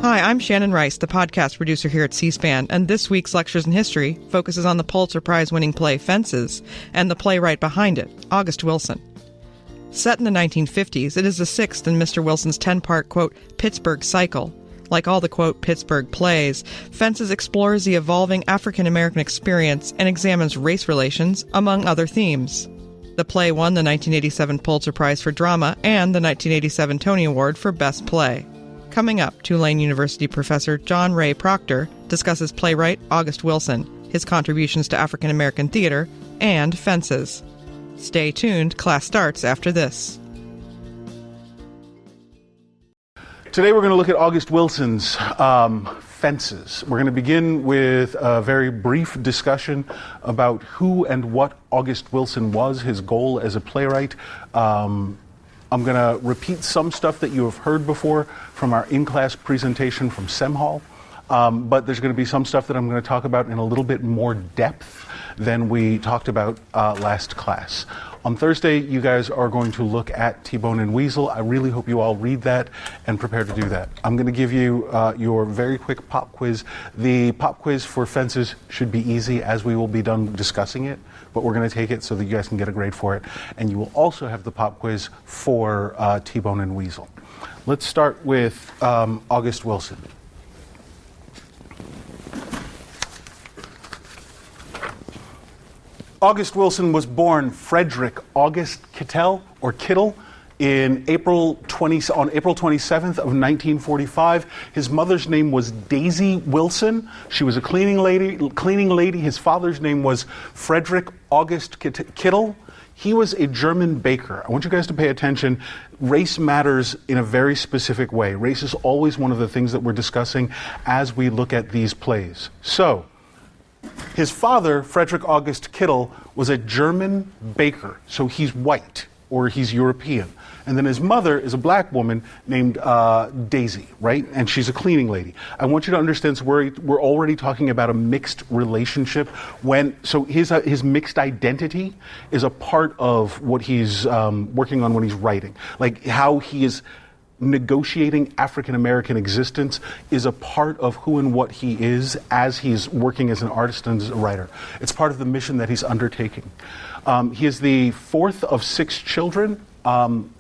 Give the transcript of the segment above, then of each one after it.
Hi, I'm Shannon Rice, the podcast producer here at C-SPAN, and this week's Lectures in History focuses on the Pulitzer Prize-winning play Fences and the playwright behind it, August Wilson. Set in the 1950s, it is the sixth in Mr. Wilson's 10-part, quote, Pittsburgh cycle. Like all the, quote, Pittsburgh plays, Fences explores the evolving African-American experience and examines race relations, among other themes. The play won the 1987 Pulitzer Prize for Drama and the 1987 Tony Award for Best Play. Coming up, Tulane University professor John Ray Proctor discusses playwright August Wilson, his contributions to African American theater, and Fences. Stay tuned, class starts after this. Today we're going to look at August Wilson's Fences. We're going to begin with a very brief discussion about who and what August Wilson was, his goal as a playwright. I'm going to repeat some stuff that you have heard before from our in-class presentation from Sem Hall, but there's going to be some stuff that I'm going to talk about in a little bit more depth than we talked about last class. On Thursday, you guys are going to look at T-Bone and Weasel. I really hope you all read that and prepare to do that. I'm going to give you your very quick pop quiz. The pop quiz for Fences should be easy as we will be done discussing it, but we're going to take it so that you guys can get a grade for it. And you will also have the pop quiz for T-Bone and Weasel. Let's start with August Wilson. August Wilson was born Frederick August Kittle in on April 27th of 1945. His mother's name was Daisy Wilson. She was a cleaning lady. His father's name was Frederick August Kittle. He was a German baker. I want you guys to pay attention. Race matters in a very specific way. Race is always one of the things that we're discussing as we look at these plays. So, his father, Frederick August Kittle, was a German baker, so he's white, or he's European. And then his mother is a black woman named Daisy, right? And she's a cleaning lady. I want you to understand, so we're already talking about a mixed relationship. So his mixed identity is a part of what he's working on when he's writing. Like how he is negotiating African-American existence is a part of who and what he is as he's working as an artist and as a writer. It's part of the mission that he's undertaking. He is the fourth of 6 children, and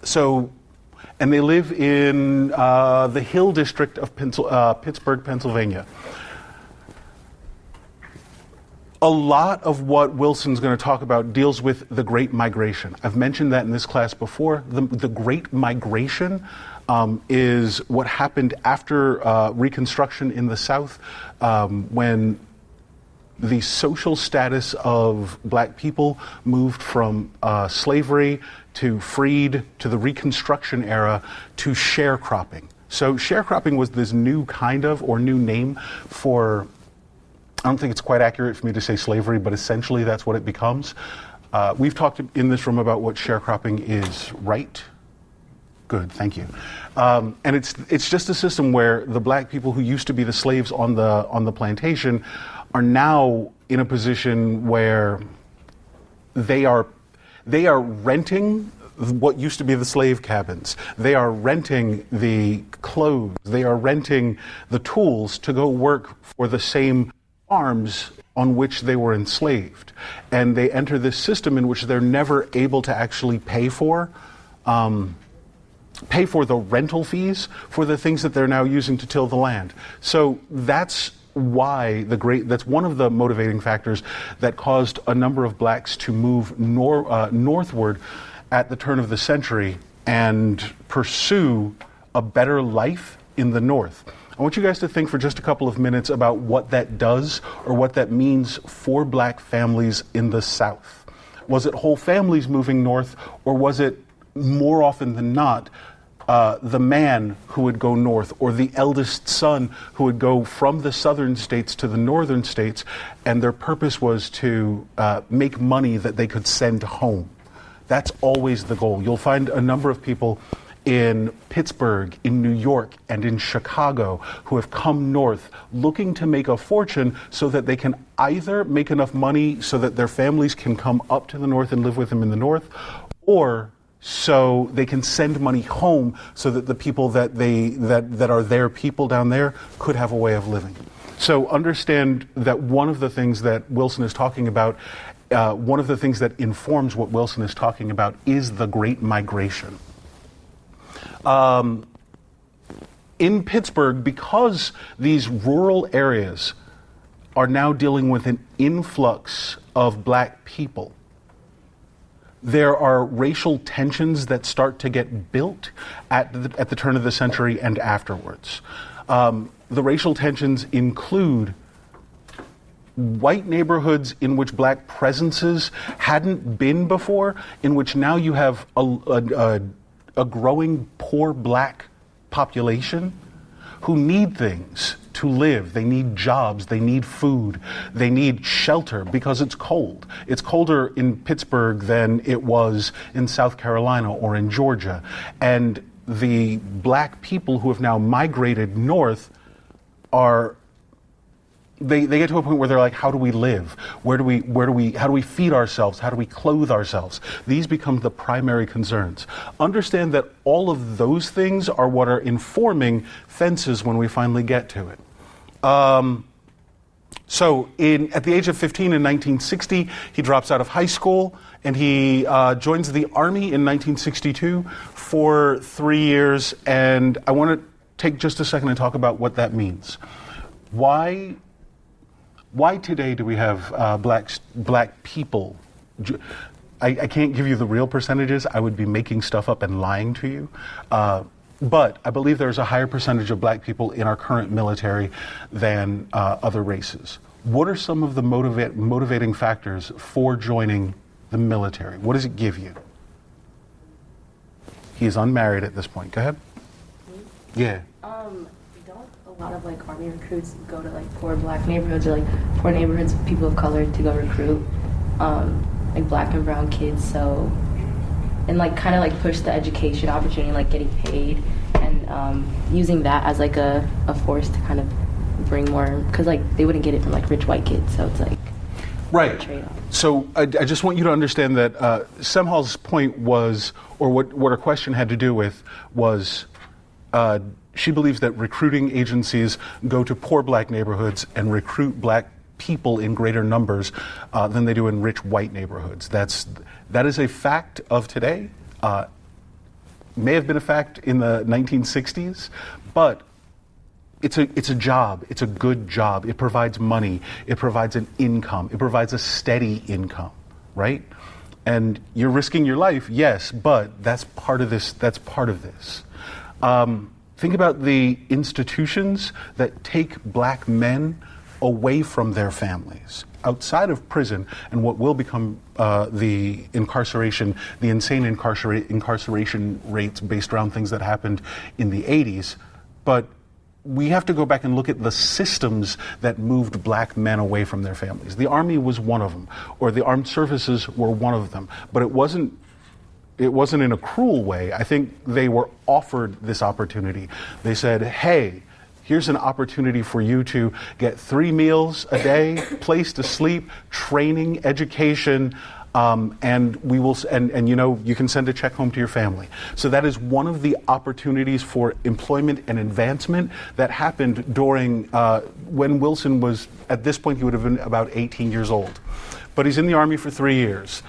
they live in the Hill District of Pittsburgh, Pennsylvania. A lot of what Wilson's going to talk about deals with the Great Migration. I've mentioned that in this class before. The Great Migration is what happened after Reconstruction in the South, when the social status of black people moved from slavery to freed to the Reconstruction era to sharecropping. So sharecropping was this new kind of, or new name for, I don't think it's quite accurate for me to say slavery, but essentially that's what it becomes. We've talked in this room about what sharecropping is, right? Good, thank you. And it's just a system where the black people who used to be the slaves on the plantation are now in a position where they are renting what used to be the slave cabins. They are renting the clothes. They are renting the tools to go work for the same farms on which they were enslaved. And they enter this system in which they're never able to actually pay for the rental fees for the things that they're now using to till the land. So that's why that's one of the motivating factors that caused a number of blacks to move northward at the turn of the century and pursue a better life in the North. I want you guys to think for just a couple of minutes about what that does or what that means for black families in the South. Was it whole families moving north, or was it more often than not the man who would go north, or the eldest son who would go from the southern states to the northern states, and their purpose was to make money that they could send home? That's always the goal. You'll find a number of people in Pittsburgh, in New York, and in Chicago who have come north looking to make a fortune so that they can either make enough money so that their families can come up to the north and live with them in the north, or so they can send money home so that the people that are their people down there could have a way of living. So understand that one of the things that Wilson is talking about, one of the things that informs what Wilson is talking about is the Great Migration. In Pittsburgh, because these rural areas are now dealing with an influx of black people, there are racial tensions that start to get built at the turn of the century and afterwards. The racial tensions include white neighborhoods in which black presences hadn't been before, in which now you have a growing poor black population who need things to live. They need jobs, they need food, they need shelter because it's cold. It's colder in Pittsburgh than it was in South Carolina or in Georgia. And the black people who have now migrated north they get to a point where they're like, how do we live? How do we feed ourselves? How do we clothe ourselves? These become the primary concerns. Understand that all of those things are what are informing fences when we finally get to it. So at the age of 15 in 1960, he drops out of high school and he joins the Army in 1962 for 3 years. And I want to take just a second and talk about what that means. Why today do we have black people? I can't give you the real percentages. I would be making stuff up and lying to you. But I believe there's a higher percentage of black people in our current military than other races. What are some of the motivating factors for joining the military? What does it give you? He is unmarried at this point. Go ahead. Yeah. Don't a lot of like Army recruits go to like poor black neighborhoods or like poor neighborhoods of people of color to go recruit like black and brown kids? So and like kind of like push the education opportunity, like getting paid and using that as like a force to kind of bring more, because like they wouldn't get it from like rich white kids, so it's like right. A trade-off. So I just want you to understand that Semhall's point was, or what her question had to do with was, she believes that recruiting agencies go to poor black neighborhoods and recruit black people in greater numbers than they do in rich white neighborhoods. That is a fact of today. May have been a fact in the 1960s, but it's a job. It's a good job. It provides money. It provides an income. It provides a steady income, right? And you're risking your life, yes, but that's part of this. That's part of this. Think about the institutions that take black men away from their families, outside of prison, and what will become the insane incarceration rates based around things that happened in the 80s. But we have to go back and look at the systems that moved black men away from their families. The Army was one of them, or the armed services were one of them, but it wasn't in a cruel way. I think they were offered this opportunity. They said, hey, here's an opportunity for you to get 3 meals a day, place to sleep, training, education, and we will, and you can send a check home to your family. So that is one of the opportunities for employment and advancement that happened during when Wilson was, at this point, he would have been about 18 years old. But he's in the Army for 3 years.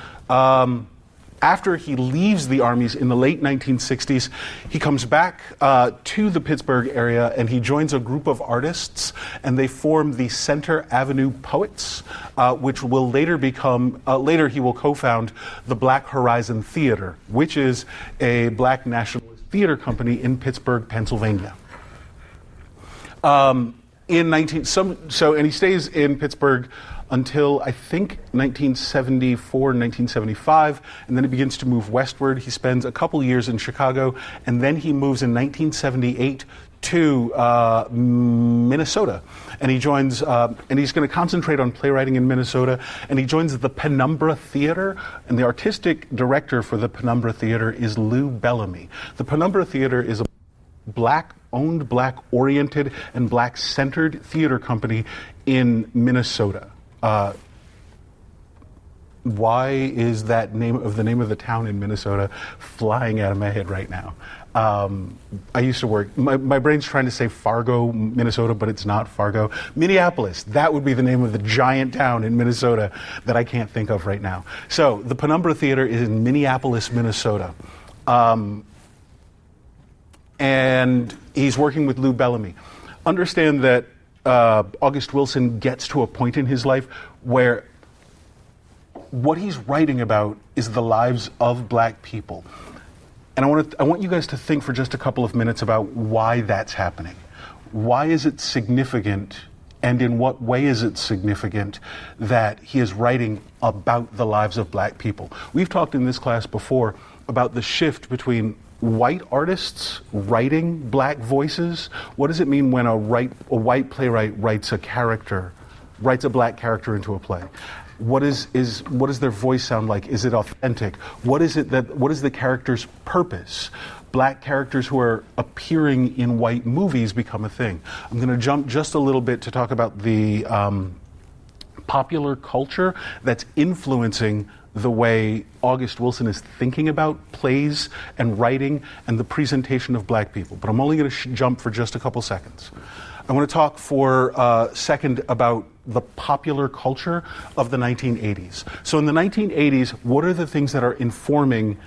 After he leaves the armies in the late 1960s, he comes back to the Pittsburgh area and he joins a group of artists, and they form the Center Avenue Poets, which will later become, later he will co-found the Black Horizon Theater, which is a black nationalist theater company in Pittsburgh, Pennsylvania. And he stays in Pittsburgh until I think 1974, 1975, and then he begins to move westward. He spends a couple years in Chicago, and then he moves in 1978 to Minnesota, and he joins, and he's going to concentrate on playwriting in Minnesota, and he joins the Penumbra Theater, and the artistic director for the Penumbra Theater is Lou Bellamy. The Penumbra Theater is a black-owned, black-oriented, and black-centered theater company in Minnesota. Why is that the name of the town in Minnesota flying out of my head right now? I used to work, my brain's trying to say Fargo, Minnesota, but it's not Fargo. Minneapolis, that would be the name of the giant town in Minnesota that I can't think of right now. So the Penumbra Theater is in Minneapolis, Minnesota. And he's working with Lou Bellamy. Understand that August Wilson gets to a point in his life where what he's writing about is the lives of black people. And I want you guys to think for just a couple of minutes about why that's happening. Why is it significant, and in what way is it significant that he is writing about the lives of black people? We've talked in this class before about the shift between white artists writing black voices. What does it mean when a white playwright writes a black character into a play? What does their voice sound like? Is it authentic? What is the character's purpose? Black characters who are appearing in white movies become a thing. I'm going to jump just a little bit to talk about the popular culture that's influencing the way August Wilson is thinking about plays and writing and the presentation of black people. But I'm only going to jump for just a couple seconds. I want to talk for a second about the popular culture of the 1980s. So in the 1980s, what are the things that are informing,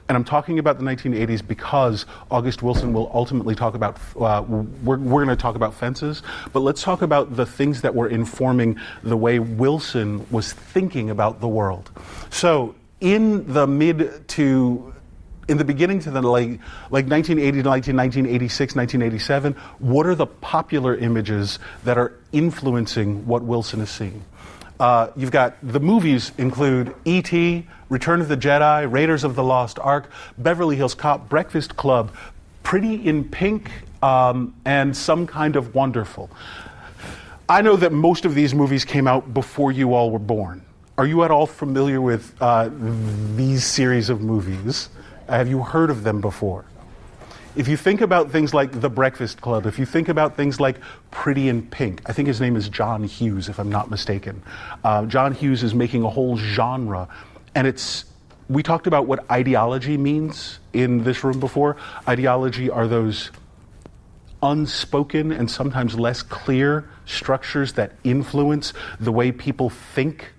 and I'm talking about the 1980s because August Wilson will ultimately talk about, we're going to talk about fences, but let's talk about the things that were informing the way Wilson was thinking about the world. So in the beginning to the like 1980 to 1986, 1987, what are the popular images that are influencing what Wilson is seeing? You've got the movies include E.T., Return of the Jedi, Raiders of the Lost Ark, Beverly Hills Cop, Breakfast Club, Pretty in Pink, and Some Kind of Wonderful. I know that most of these movies came out before you all were born. Are you at all familiar with these series of movies? Have you heard of them before? If you think about things like The Breakfast Club, if you think about things like Pretty in Pink, I think his name is John Hughes, if I'm not mistaken. John Hughes is making a whole genre, and we talked about what ideology means in this room before. Ideology are those unspoken and sometimes less clear structures that influence the way people think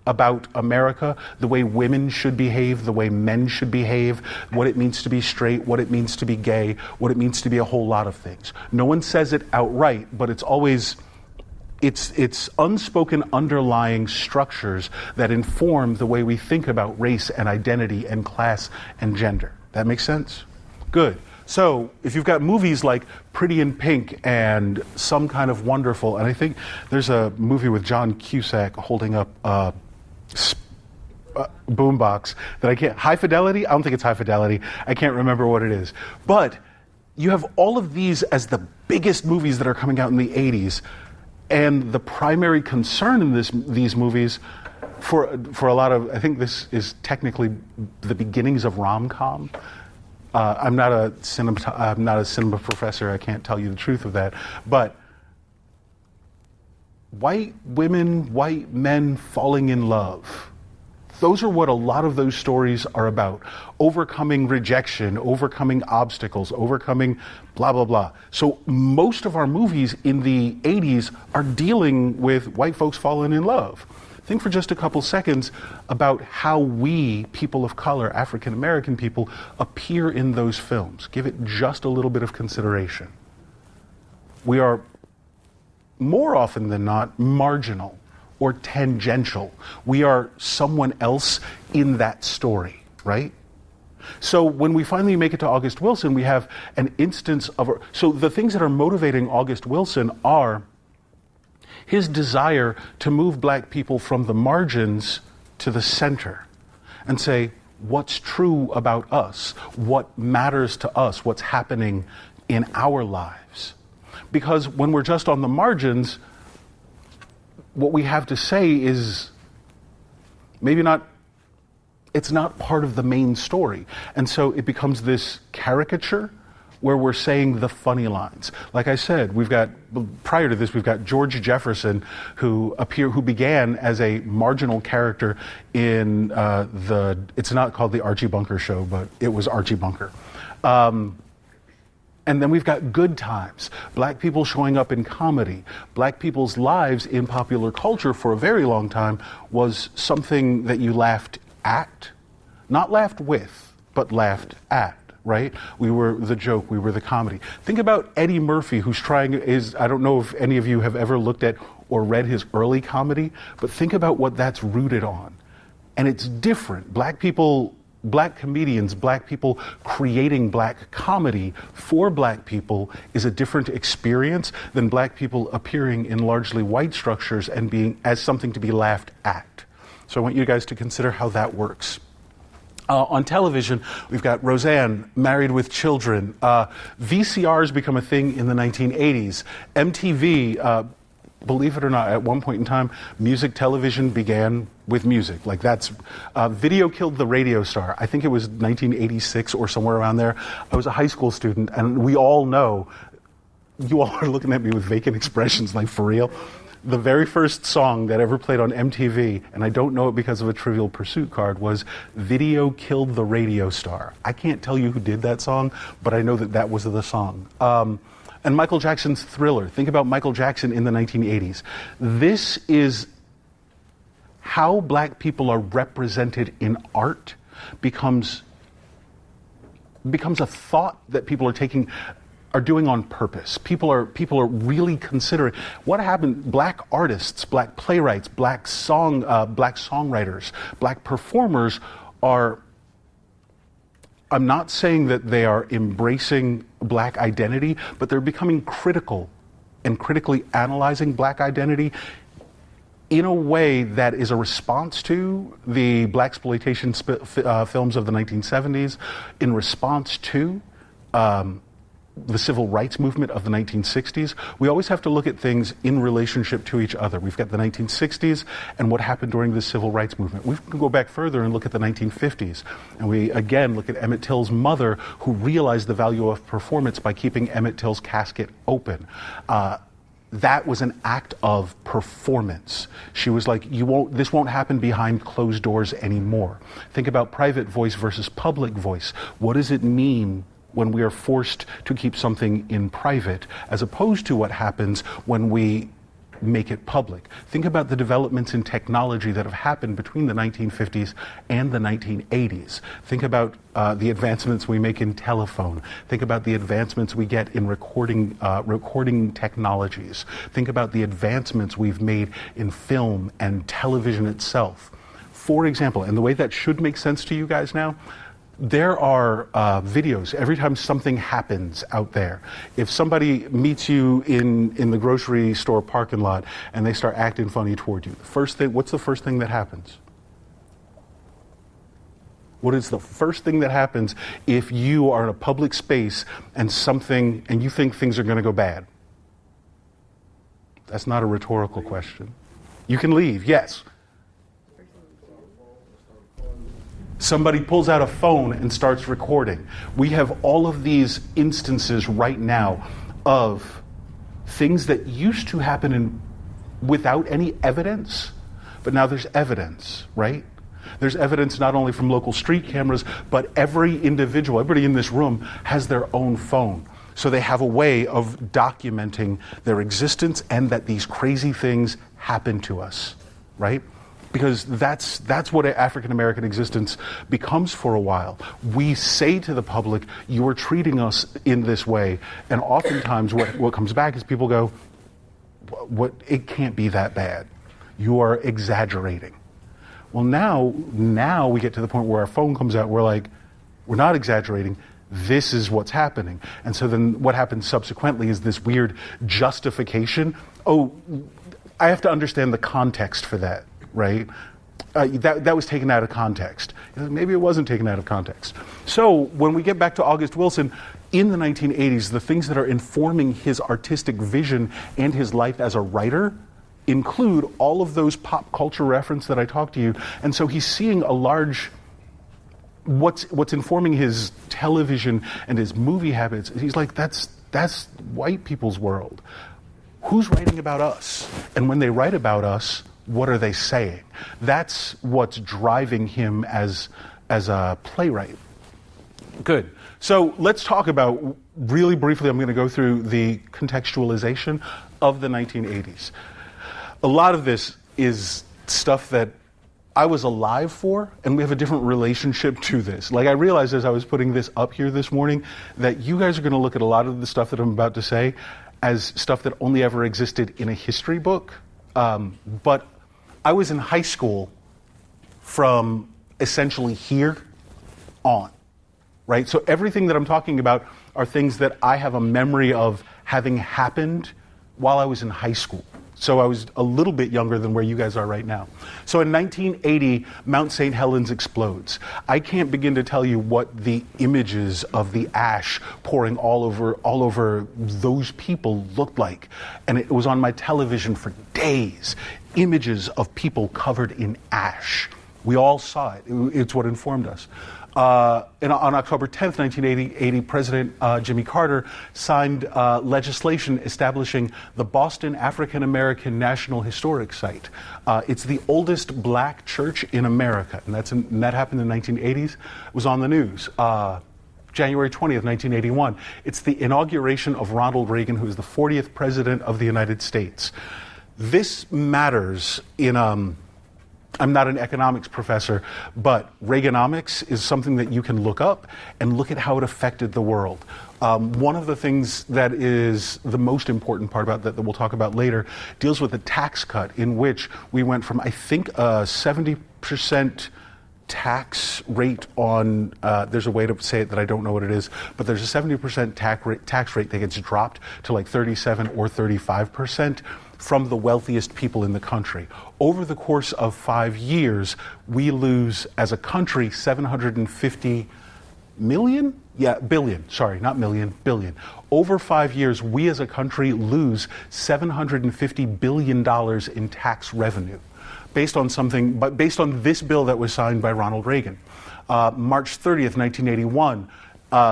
about America, the way women should behave, the way men should behave, what it means to be straight, what it means to be gay, what it means to be a whole lot of things. No one says it outright, but it's always, it's unspoken underlying structures that inform the way we think about race and identity and class and gender. That makes sense? Good. So if you've got movies like Pretty in Pink and Some Kind of Wonderful, and I think there's a movie with John Cusack holding up boombox that I can't, High Fidelity? I don't think it's High Fidelity. I can't remember what it is. But you have all of these as the biggest movies that are coming out in the 80s. And the primary concern in these movies for a lot of, I think this is technically the beginnings of rom-com. I'm not a cinema professor. I can't tell you the truth of that. But white women, white men falling in love. Those are what a lot of those stories are about. Overcoming rejection, overcoming obstacles, overcoming blah, blah, blah. So most of our movies in the 80s are dealing with white folks falling in love. Think for just a couple seconds about how we, people of color, African American people, appear in those films. Give it just a little bit of consideration. We are more often than not marginal or tangential. We are someone else in that story, right? So when we finally make it to August Wilson, we have an instance of, so the things that are motivating August Wilson are his desire to move black people from the margins to the center and say, what's true about us? What matters to us? What's happening in our lives? Because when we're just on the margins, what we have to say is maybe not, it's not part of the main story. And so it becomes this caricature where we're saying the funny lines. Like I said, prior to this, we've got George Jefferson, who began as a marginal character in it's not called the Archie Bunker Show, but it was Archie Bunker. And then we've got Good Times, black people showing up in comedy. Black people's lives in popular culture for a very long time was something that you laughed at, not laughed with, but laughed at, right? We were the joke, we were the comedy. Think about Eddie Murphy, I don't know if any of you have ever looked at or read his early comedy, but think about what that's rooted on. And it's different. Black comedians, black people creating black comedy for black people is a different experience than black people appearing in largely white structures and being as something to be laughed at. So I want you guys to consider how that works. On television, we've got Roseanne, Married with Children. VCRs become a thing in the 1980s. MTV, believe it or not, at one point in time, music television began with music. Like video killed the radio star. I think it was 1986 or somewhere around there. I was a high school student, and we all know, you all are looking at me with vacant expressions, like for real. The very first song that ever played on MTV, and I don't know it because of a Trivial Pursuit card, was Video Killed the Radio Star. I can't tell you who did that song, but I know that was the song. And Michael Jackson's Thriller. Think about Michael Jackson in the 1980s. This is how black people are represented in art becomes a thought that people are doing on purpose. People are really considering what happened. Black artists, black playwrights, black songwriters, black performers are. I'm not saying that they are embracing black identity, but they're becoming critical and critically analyzing black identity in a way that is a response to the blaxploitation films of the 1970s, in response to the civil rights movement of the 1960s. We always have to look at things in relationship to each other. We've got the 1960s and what happened during the civil rights movement. We can go back further and look at the 1950s. And we, again, look at Emmett Till's mother, who realized the value of performance by keeping Emmett Till's casket open. That was an act of performance. She was like, this won't happen behind closed doors anymore. Think about private voice versus public voice. What does it mean when we are forced to keep something in private, as opposed to what happens when we make it public? Think about the developments in technology that have happened between the 1950s and the 1980s. Think about the advancements we make in telephone. Think about the advancements we get in recording technologies. Think about the advancements we've made in film and television itself. For example, and the way that should make sense to you guys now, there are videos every time something happens out there. If somebody meets you in the grocery store parking lot and they start acting funny toward you, what's the first thing that happens? What is the first thing that happens if you are in a public space and you think things are going to go bad? That's not a rhetorical question. You can leave, yes. Somebody pulls out a phone and starts recording. We have all of these instances right now of things that used to happen without any evidence, but now there's evidence, right? There's evidence not only from local street cameras, but everybody in this room has their own phone. So they have a way of documenting their existence and that these crazy things happen to us, right? Because that's what African American existence becomes for a while. We say to the public, you are treating us in this way. And oftentimes what comes back is people go, it can't be that bad. You are exaggerating. Well, now we get to the point where our phone comes out, we're like, we're not exaggerating. This is what's happening. And so then what happens subsequently is this weird justification. Oh, I have to understand the context for that. Right? That was taken out of context. Maybe it wasn't taken out of context. So when we get back to August Wilson, in the 1980s, the things that are informing his artistic vision and his life as a writer include all of those pop culture references that I talked to you. And so he's seeing a large what's informing his television and his movie habits, he's like, that's white people's world. Who's writing about us? And when they write about us, what are they saying? That's what's driving him as a playwright. Good. So let's talk about, really briefly, I'm going to go through the contextualization of the 1980s. A lot of this is stuff that I was alive for, and we have a different relationship to this. Like, I realized as I was putting this up here this morning that you guys are going to look at a lot of the stuff that I'm about to say as stuff that only ever existed in a history book. But I was in high school from essentially here on, right? So everything that I'm talking about are things that I have a memory of having happened while I was in high school. So I was a little bit younger than where you guys are right now. So in 1980, Mount St. Helens explodes. I can't begin to tell you what the images of the ash pouring all over those people looked like. And it was on my television for days. Images of people covered in ash. We all saw it. It's what informed us. On October 10th, 1980, President Jimmy Carter signed legislation establishing the Boston African American National Historic Site. It's the oldest black church in America, and that happened in the 1980s. It was on the news. January 20th, 1981. It's the inauguration of Ronald Reagan, who is the 40th President of the United States. This matters in... I'm not an economics professor, but Reaganomics is something that you can look up and look at how it affected the world. One of the things that is the most important part about that we'll talk about later deals with the tax cut, in which we went from, I think, a 70% tax rate on, there's a way to say it that I don't know what it is, but there's a 70% tax rate that gets dropped to like 37 or 35%. From the wealthiest people in the country. Over the course of 5 years, we lose, as a country, 750 million? Yeah, billion. Sorry, not million, billion. Over 5 years, we as a country lose $750 billion in tax revenue based on this bill that was signed by Ronald Reagan. March 30th, 1981,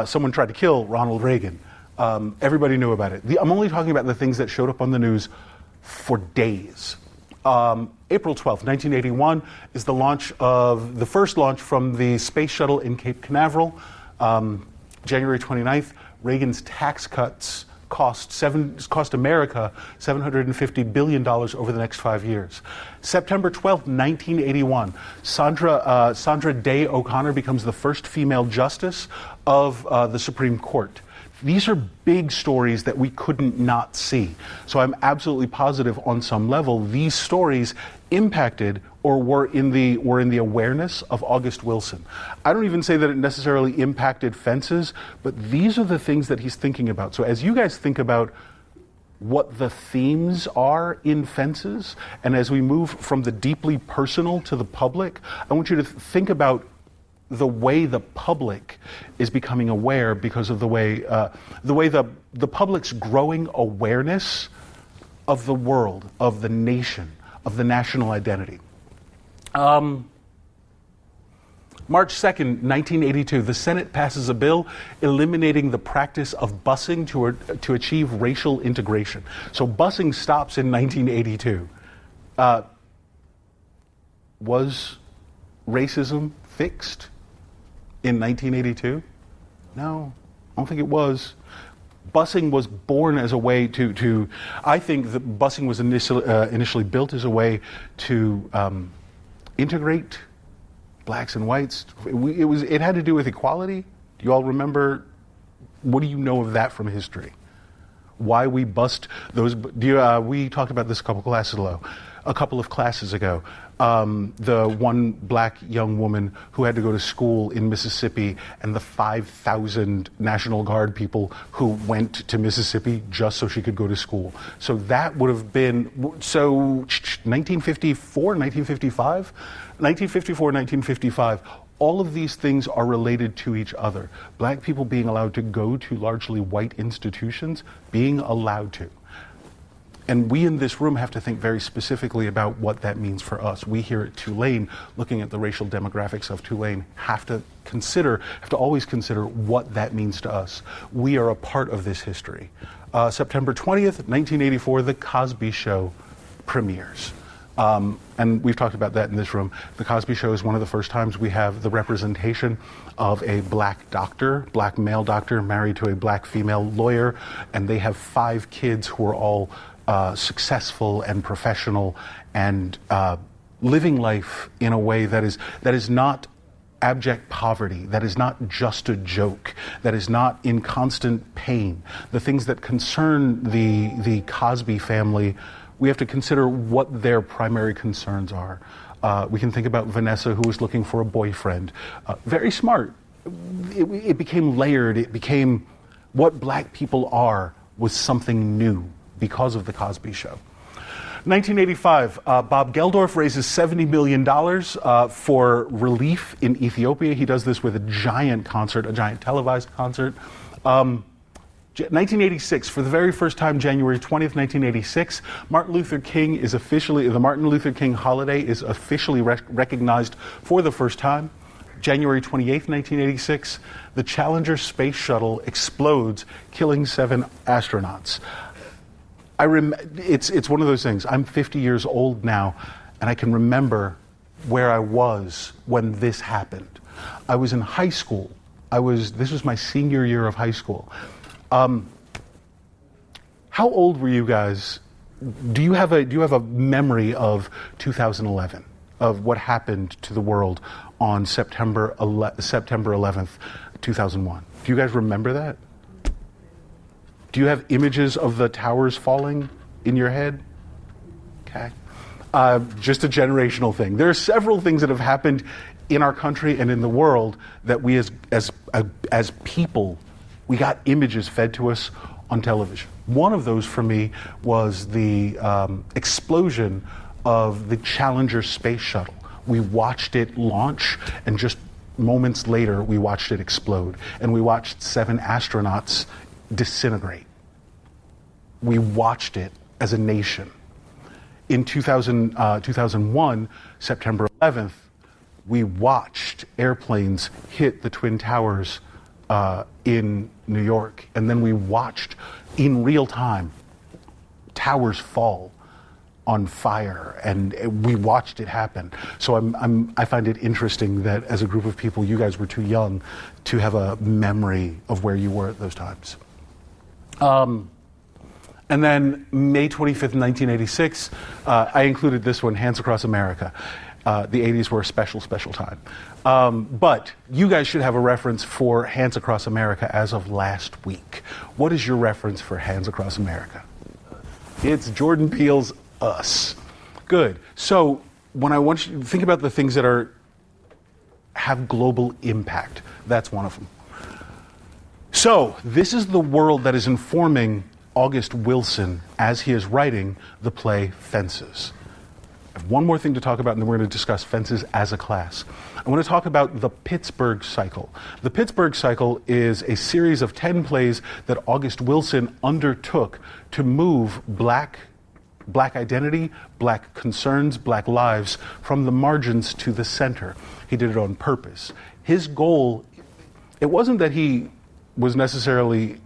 someone tried to kill Ronald Reagan. Everybody knew about it. I'm only talking about the things that showed up on the news for days. April 12th, 1981 is the first launch from the space shuttle in Cape Canaveral. January 29th, Reagan's tax cuts cost America $750 billion over the next 5 years. September 12th, 1981, Sandra Day O'Connor becomes the first female justice of the Supreme Court. These are big stories that we couldn't not see. So I'm absolutely positive on some level these stories impacted or were in the awareness of August Wilson. I don't even say that it necessarily impacted fences, but these are the things that he's thinking about. So as you guys think about what the themes are in Fences, and as we move from the deeply personal to the public, I want you to think about the way the public is becoming aware because of the way the public's growing awareness of the world, of the nation, of the national identity. March 2nd, 1982, the Senate passes a bill eliminating the practice of busing to achieve racial integration. So busing stops in 1982. Was racism fixed in 1982? No, I don't think it was. Busing was born as a way to I think that busing was initially built as a way to integrate blacks and whites. It had to do with equality. Do you all remember? What do you know of that from history? Why we bust those? We talked about this a couple of classes ago. The one black young woman who had to go to school in Mississippi, and the 5,000 National Guard people who went to Mississippi just so she could go to school. So that would have been 1954, 1955, 1955. All of these things are related to each other. Black people being allowed to go to largely white institutions, being allowed to. And we in this room have to think very specifically about what that means for us. We here at Tulane, looking at the racial demographics of Tulane, have to always consider what that means to us. We are a part of this history. September 20th, 1984, The Cosby Show premieres. And we've talked about that in this room. The Cosby Show is one of the first times we have the representation of a black male doctor married to a black female lawyer, and they have 5 kids who are all successful and professional and living life in a way that is not abject poverty, that is not just a joke, that is not in constant pain. The things that concern the Cosby family, we have to consider what their primary concerns are. We can think about Vanessa, who was looking for a boyfriend. Very smart. It became layered. It became what black people are was something new because of The Cosby Show. 1985, Bob Geldof raises $70 million for relief in Ethiopia. He does this with a giant concert, a giant televised concert. 1986, for the very first time, January 20th, 1986, the Martin Luther King holiday is officially recognized for the first time. January 28th, 1986, the Challenger space shuttle explodes, killing 7 astronauts. It's one of those things. I'm 50 years old now, and I can remember where I was when this happened. I was in high school. This was my senior year of high school. How old were you guys? Do you have a memory of 2011, of what happened to the world on September 11th, 2001? Do you guys remember that? Do you have images of the towers falling in your head? Okay. Just a generational thing. There are several things that have happened in our country and in the world that we as people, we got images fed to us on television. One of those for me was the explosion of the Challenger space shuttle. We watched it launch, and just moments later we watched it explode. And we watched 7 astronauts disintegrate. We watched it as a nation. In 2001, September 11th, we watched airplanes hit the Twin Towers in New York, and then we watched in real time towers fall on fire, and we watched it happen. So I find it interesting that as a group of people, you guys were too young to have a memory of where you were at those times. And then May 25th, 1986, I included this one, Hands Across America. The 80s were a special, special time. But you guys should have a reference for Hands Across America as of last week. What is your reference for Hands Across America? It's Jordan Peele's Us. Good. So when I want you to think about the things that have global impact, that's one of them. So this is the world that is informing August Wilson as he is writing the play Fences. I have one more thing to talk about, and then we're going to discuss Fences as a class. I want to talk about the Pittsburgh Cycle. The Pittsburgh Cycle is a series of 10 plays that August Wilson undertook to move black identity, black concerns, black lives from the margins to the center. He did it on purpose. His goal, it wasn't that he was necessarily,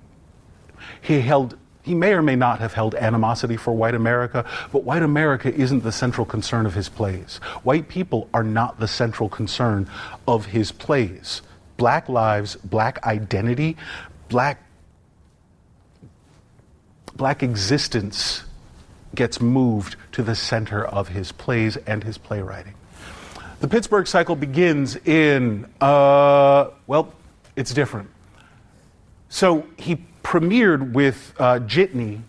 he may or may not have held animosity for white America, but white America isn't the central concern of his plays. White people are not the central concern of his plays. Black lives, black identity, black existence gets moved to the center of his plays and his playwriting. The Pittsburgh Cycle begins in, it's different. So he premiered with Jitney.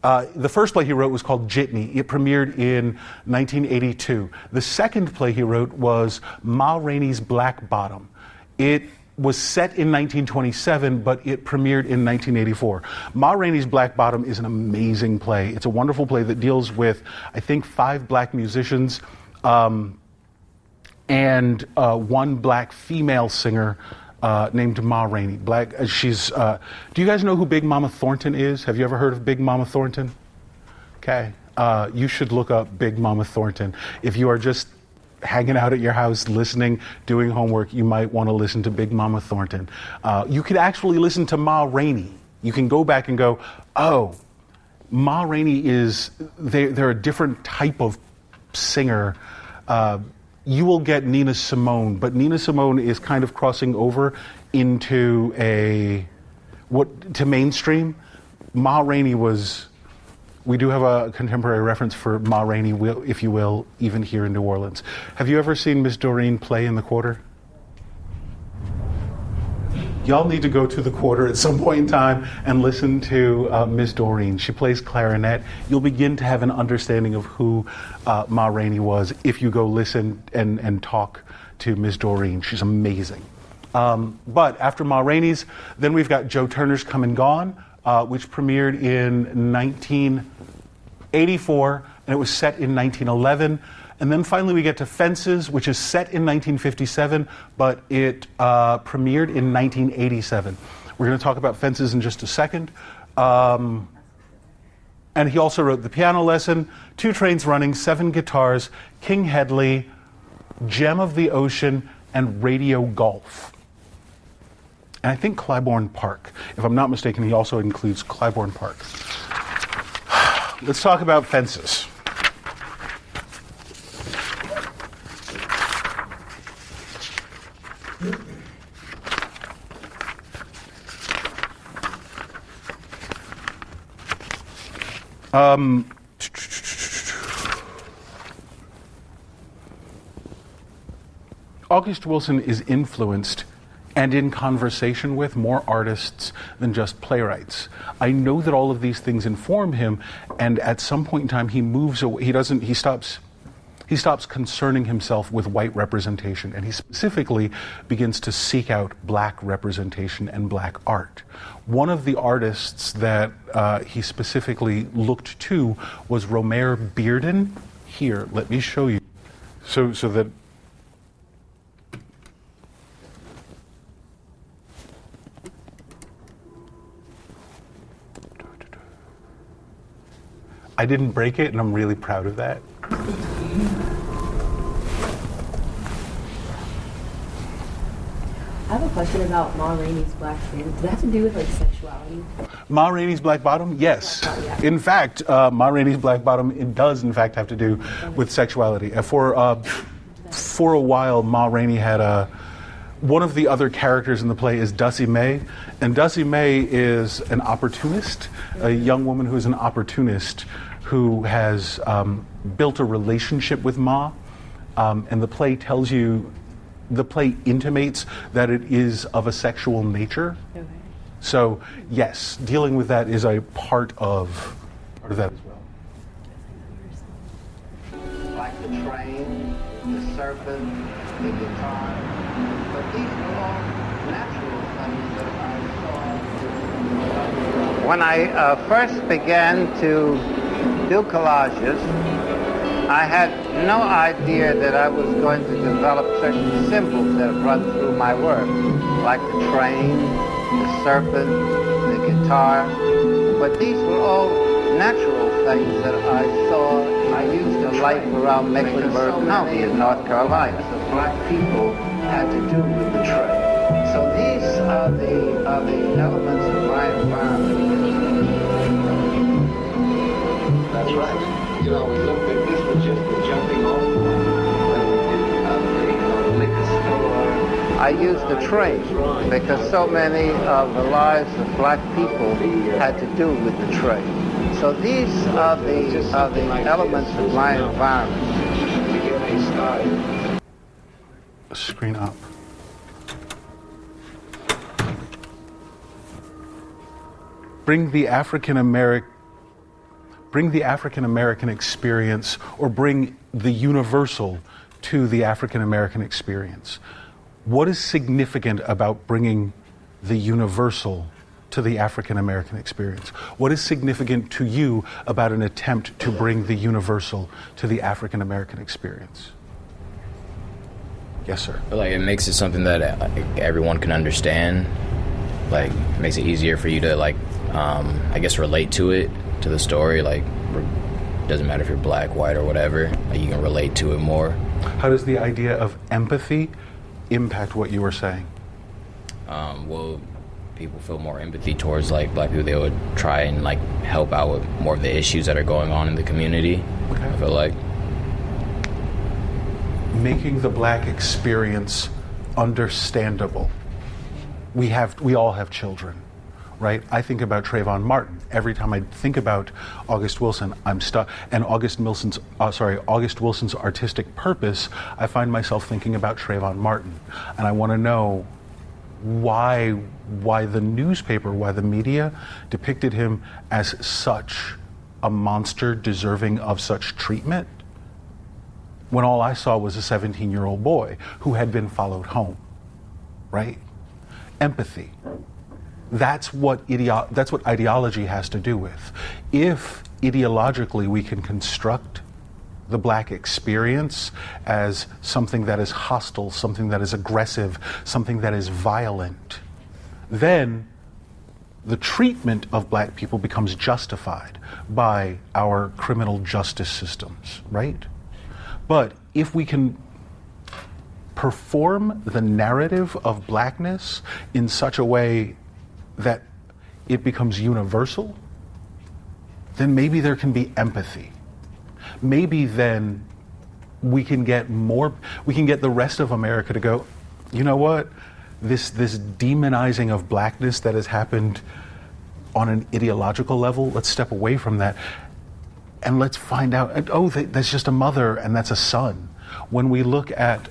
The first play he wrote was called Jitney. It premiered in 1982. The second play he wrote was Ma Rainey's Black Bottom. It was set in 1927, but it premiered in 1984. Ma Rainey's Black Bottom is an amazing play. It's a wonderful play that deals with, I think, 5 black musicians and one black female singer named Ma Rainey. Do you guys know who Big Mama Thornton is? Have you ever heard of Big Mama Thornton? Okay. You should look up Big Mama Thornton. If you are just hanging out at your house, listening, doing homework, you might want to listen to Big Mama Thornton. You could actually listen to Ma Rainey. You can go back and go, oh, Ma Rainey is, they're a different type of singer. You will get Nina Simone, but Nina Simone is kind of crossing over into to mainstream. Ma Rainey was, we do have a contemporary reference for Ma Rainey, if you will, even here in New Orleans. Have you ever seen Miss Doreen play in the Quarter? Y'all need to go to the Quarter at some point in time and listen to Miss Doreen. She plays clarinet. You'll begin to have an understanding of who Ma Rainey was if you go listen and talk to Miss Doreen. She's amazing. But after Ma Rainey's, then we've got Joe Turner's Come and Gone, which premiered in 1984, and it was set in 1911. And then finally we get to Fences, which is set in 1957, but it premiered in 1987. We're going to talk about Fences in just a second. And he also wrote The Piano Lesson, Two Trains Running, Seven Guitars, King Hedley, Gem of the Ocean, and Radio Golf. And I think Clybourne Park. If I'm not mistaken, he also includes Clybourne Park. Let's talk about Fences. August Wilson is influenced and in conversation with more artists than just playwrights. I know that all of these things inform him, and at some point in time he moves away. He stops concerning himself with white representation, and he specifically begins to seek out black representation and black art. One of the artists that he specifically looked to was Romare Bearden. Here, let me show you, so that I didn't break it, and I'm really proud of that. I have a question about Ma Rainey's Black Skin. Does that have to do with like sexuality? Ma Rainey's Black Bottom? Yes. Yeah. In fact, Ma Rainey's Black Bottom, it does in fact have to do with sexuality. For a while, Ma Rainey had one of the other characters in the play is Dussie May, and Dussie May is an opportunist, a young woman who is an opportunist who has built a relationship with Ma, and the play intimates that it is of a sexual nature. Okay. So yes, dealing with that is a part of that as well. Like the train, the serpent, the guitar, but these were all natural things that I saw. When I first began to do collages, I had no idea that I was going to develop certain symbols that run through my work, like the train, the serpent, the guitar. But these were all natural things that I saw. I used to life around Mecklenburg County in North Carolina. The black people had to do with the train. So these are the elements of my environment. That's right. You know, we looked at this was just the jumping off point when we did the liquor store. I used the train because so many of the lives of black people had to do with the train. So these are the elements of my environment. To get a start. Screen up. Bring the African American experience, or bring the universal to the African American experience. What is significant about bringing the universal to the African American experience? What is significant to you about an attempt to bring the universal to the African American experience? Yes, sir. Like, it makes it something that everyone can understand. Like, it makes it easier for you to, like, I guess, relate to it, to the story. Like, doesn't matter if you're black, white, or whatever. Like, you can relate to it more. How does the idea of empathy impact what you were saying? Well, people feel more empathy towards like black people. They would try and like help out with more of the issues that are going on in the community. Okay. I feel like making the black experience understandable. We all have children, right? I think about Trayvon Martin. Every time I think about August Wilson, I'm stuck. And August Wilson's artistic purpose, I find myself thinking about Trayvon Martin. And I want to know why the newspaper, why the media depicted him as such a monster deserving of such treatment, when all I saw was a 17-year-old boy who had been followed home, right? Empathy. That's what ideology has to do with. If ideologically we can construct the black experience as something that is hostile, something that is aggressive, something that is violent, then the treatment of black people becomes justified by our criminal justice systems, right? But if we can perform the narrative of blackness in such a way that it becomes universal, then maybe there can be empathy. Maybe then we can get the rest of America to go, you know what? This demonizing of blackness that has happened on an ideological level, let's step away from that and let's find out, oh, that's just a mother and that's a son. When we look at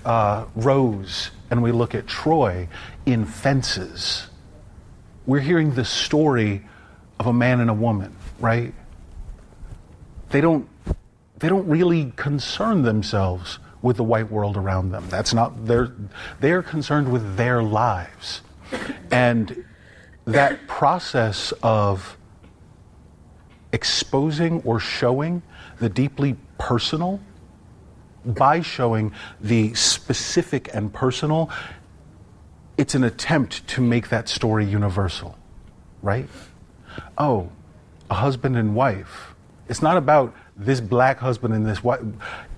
Rose and we look at Troy in Fences, we're hearing the story of a man and a woman, right? They don't really concern themselves with the white world around them. That's not they're concerned with their lives. And that process of exposing or showing the deeply personal by showing the specific and personal, it's an attempt to make that story universal, right? Oh, a husband and wife. It's not about this black husband and this white.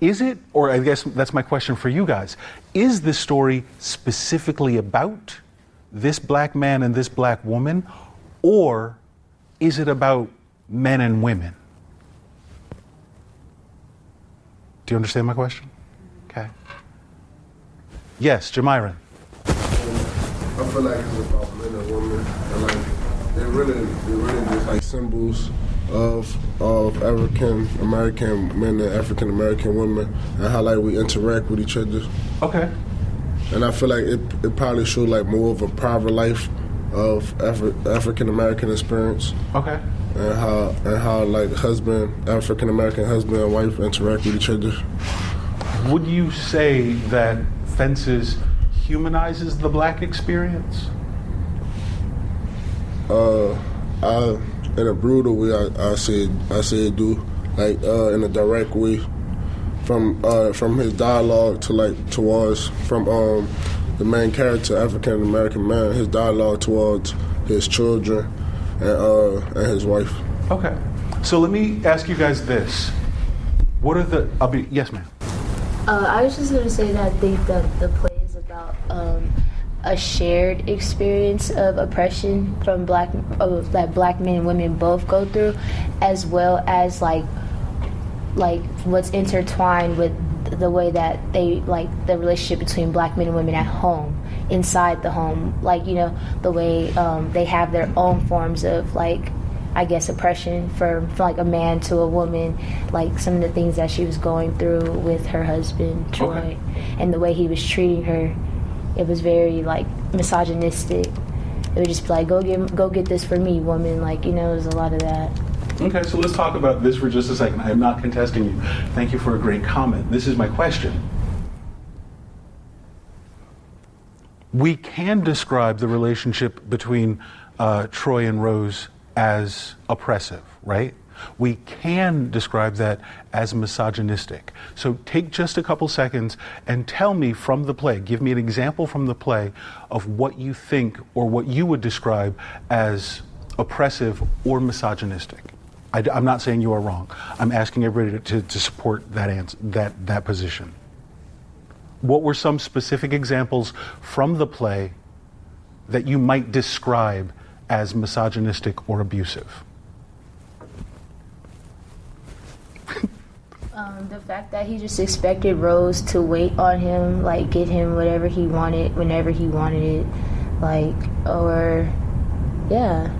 Is it, or I guess that's my question for you guys, is this story specifically about this black man and this black woman, or is it about men and women? Do you understand my question? Okay. Yes, Jamiron. I feel like it's about men and women, and like they're really just like symbols of African American men and African American women, and how like we interact with each other. Okay. And I feel like it probably showed like more of a private life of African American experience. Okay. And how like African American husband and wife interact with each other. Would you say that Fences humanizes the black experience? In a brutal way, I say it do, like in a direct way, from his dialogue from the main character, African American man, his dialogue towards his children and his wife. Okay, so let me ask you guys this: what are yes, ma'am. I was just going to say that I think the play is about a shared experience of oppression from that black men and women both go through, as well as like what's intertwined with the way that they like the relationship between black men and women at home, inside the home, like, you know, the way they have their own forms of like, I guess, oppression from like a man to a woman, like some of the things that she was going through with her husband Troy. Okay. And the way he was treating her, it was very like misogynistic. It would just be like, go get this for me, woman, like, you know, there's a lot of that. Okay, so let's talk about this for just a second. I am not contesting you. Thank you for a great comment. This is my question. We can describe the relationship between Troy and Rose as oppressive, right? We can describe that as misogynistic. So take just a couple seconds and tell me from the play, give me an example from the play of what you think or what you would describe as oppressive or misogynistic. I'm not saying you are wrong. I'm asking everybody to support that answer, that position. What were some specific examples from the play that you might describe as misogynistic or abusive? The fact that he just expected Rose to wait on him, like get him whatever he wanted, whenever he wanted it, yeah.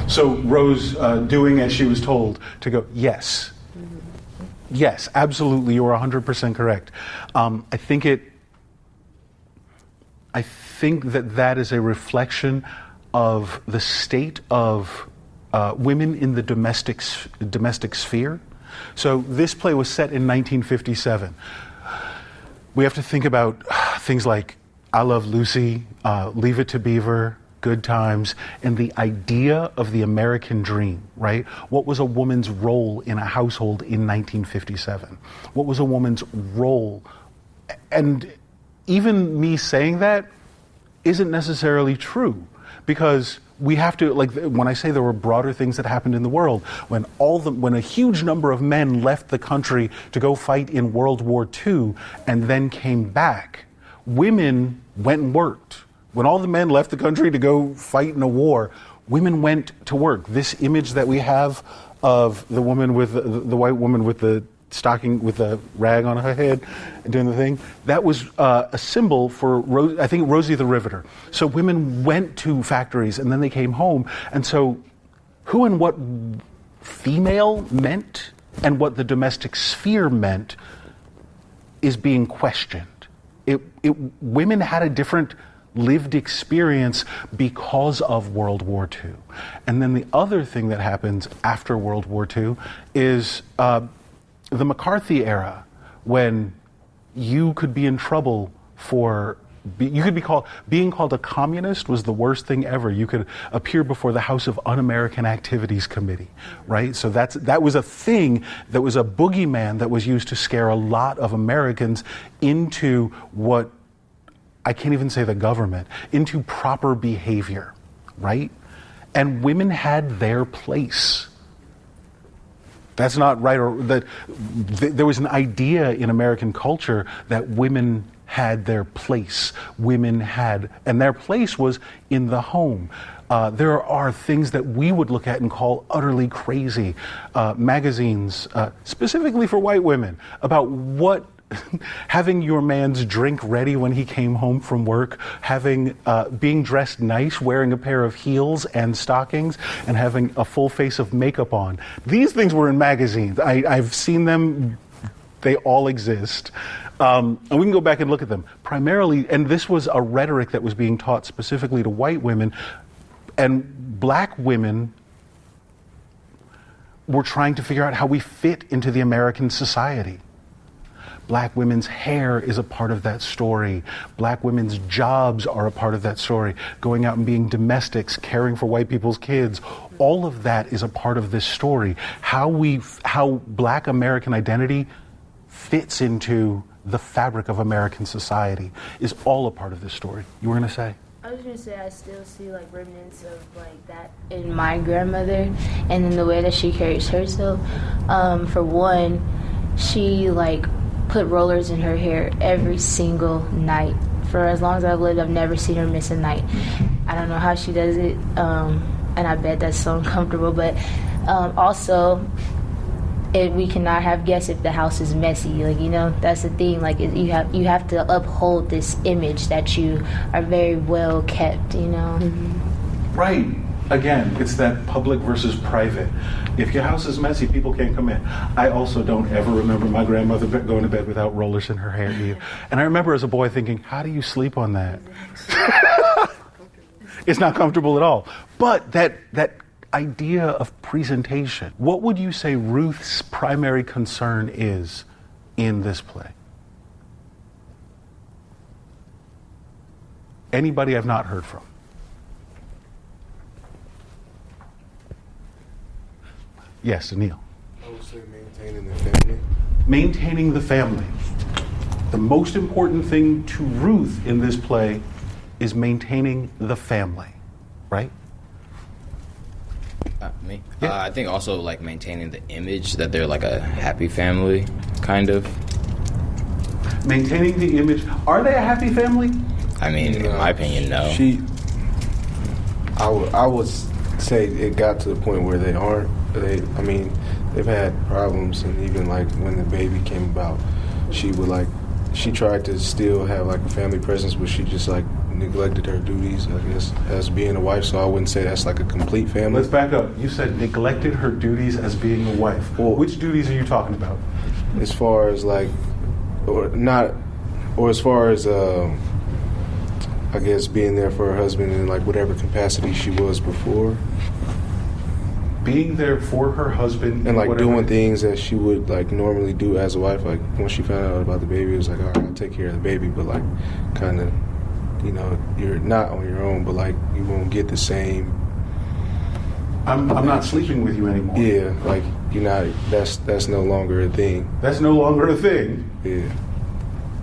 So Rose doing as she was told to go, yes. Mm-hmm. Yes, absolutely, you are 100% correct. I think that is a reflection of the state of women in the domestic sphere. So this play was set in 1957. We have to think about things like I Love Lucy, Leave It to Beaver, Good Times, and the idea of the American dream, right? What was a woman's role in a household in 1957? What was a woman's role? And even me saying that isn't necessarily true, because we have to, like, when I say there were broader things that happened in the world, when a huge number of men left the country to go fight in World War II and then came back, women went and worked. When all the men left the country to go fight in a war, women went to work. This image that we have of the woman with the white woman with the stocking with a rag on her head and doing the thing, that was a symbol for I think Rosie the Riveter. So women went to factories and then they came home, and so who and what female meant and what the domestic sphere meant is being questioned. Women had a different lived experience because of World War II. And then the other thing that happens after World War II is the McCarthy era, when you could be in trouble for being called a communist was the worst thing ever. You could appear before the House of Un-American Activities Committee, right? So that was a thing, that was a boogeyman that was used to scare a lot of Americans into what, I can't even say the government, into proper behavior, right? And women had their place. That's not right, or that there was an idea in American culture that women had their place. And their place was in the home. There are things that we would look at and call utterly crazy. Magazines, specifically for white women, about what having your man's drink ready when he came home from work, being dressed nice, wearing a pair of heels and stockings, and having a full face of makeup on. These things were in magazines. I've seen them. They all exist. And we can go back and look at them. Primarily, and this was a rhetoric that was being taught specifically to white women, and black women were trying to figure out how we fit into the American society. Black women's hair is a part of that story. Black women's jobs are a part of that story. Going out and being domestics, caring for white people's kids, all of that is a part of this story. How black American identity fits into the fabric of American society is all a part of this story. You were going to say? I was going to say I still see like remnants of like that in my grandmother, and in the way that she carries herself. For one, she like put rollers in her hair every single night. For as long as I've lived, I've never seen her miss a night. I don't know how she does it, and I bet that's so uncomfortable. But also, we cannot have guests if the house is messy. Like, you know, that's the thing. Like, you have to uphold this image that you are very well kept. You know. Mm-hmm. Right. Again, it's that public versus private. If your house is messy, people can't come in. I also don't ever remember my grandmother going to bed without rollers in her hair either. And I remember as a boy thinking, how do you sleep on that? It's not comfortable at all. But that idea of presentation, what would you say Ruth's primary concern is in this play? Anybody I've not heard from? Yes, Anil. I would say maintaining the family. Maintaining the family. The most important thing to Ruth in this play is maintaining the family, right? Me? Yeah. I think also like maintaining the image that they're like a happy family, kind of. Maintaining the image. Are they a happy family? I mean, in my opinion, no. I would say it got to the point where they aren't. They've had problems, and even like when the baby came about, she tried to still have like a family presence, but she just like neglected her duties, I guess, as being a wife. So I wouldn't say that's like a complete family. Let's back up. You said neglected her duties as being a wife. Well, which duties are you talking about? As far as like, as far as I guess being there for her husband in like whatever capacity she was before. Being there for her husband and like whatever. Doing things that she would like normally do as a wife. Like once she found out about the baby, it was like, all right, I'll take care of the baby, but like kind of, you're not on your own, but like you won't get the same. I'm not sleeping with you anymore. Yeah, like you're not. That's no longer a thing. That's no longer a thing. Yeah.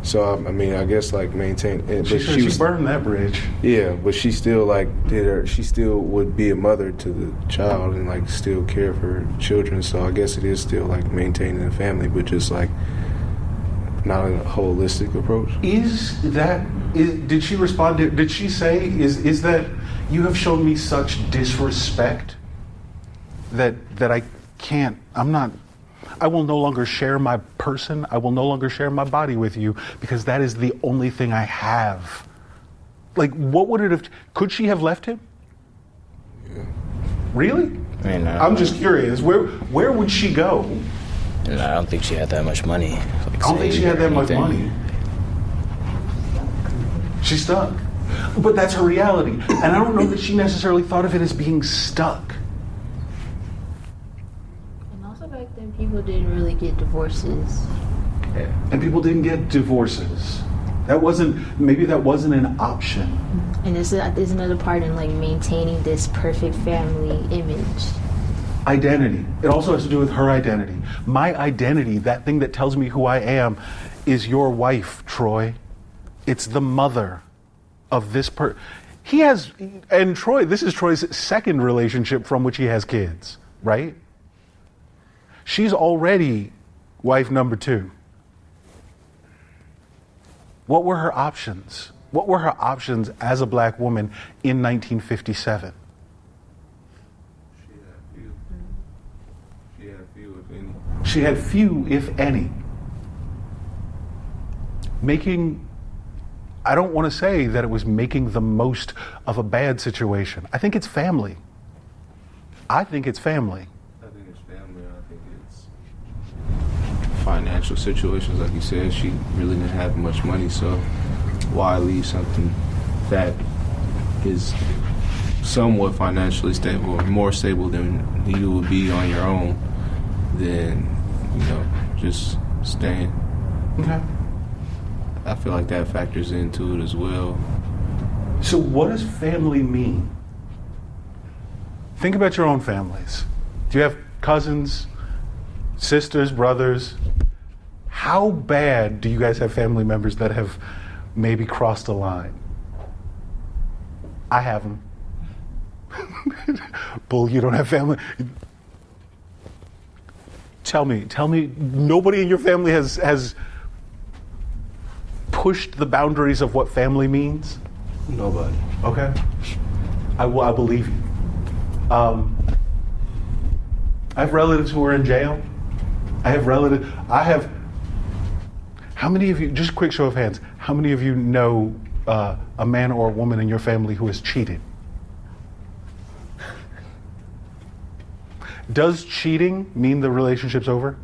So I guess like maintain. She burned that bridge. Yeah, but she still like she still would be a mother to the child and like still care for her children. So I guess it is still like maintaining a family, but just like not a holistic approach. Did she respond to? Did she say is that you have shown me such disrespect that I can't. I will no longer share my person. I will no longer share my body with you because that is the only thing I have. Like, what would it have... Could she have left him? Yeah. Really? I mean, I'm just curious. Where would she go? And I don't think she had that much money. I don't think she had that much money. She's stuck. But that's her reality. And I don't know that she necessarily thought of it as being stuck. Back then, people didn't really get divorces. Yeah. And people didn't get divorces. Maybe that wasn't an option. And there's another part in like maintaining this perfect family image. Identity. It also has to do with her identity. My identity, that thing that tells me who I am, is your wife, Troy. It's the mother of this Troy, this is Troy's second relationship from which he has kids, right? She's already wife number 2. What were her options? What were her options as a black woman in 1957? She had few, if any. She had few, if any. I don't want to say that it was making the most of a bad situation. I think it's family. I think it's family. Financial situations, like you said, she really didn't have much money, so why leave something that is somewhat financially stable, or more stable than you would be on your own, than just staying. Okay. I feel like that factors into it as well. So what does family mean? Think about your own families. Do you have cousins, sisters, brothers? How bad do you guys have family members that have maybe crossed a line? I have them. Bull, you don't have family? Tell me, nobody in your family has pushed the boundaries of what family means? Nobody. Okay. I believe you. I have relatives who are in jail. How many of you, just a quick show of hands, how many of you know a man or a woman in your family who has cheated? Does cheating mean the relationship's over?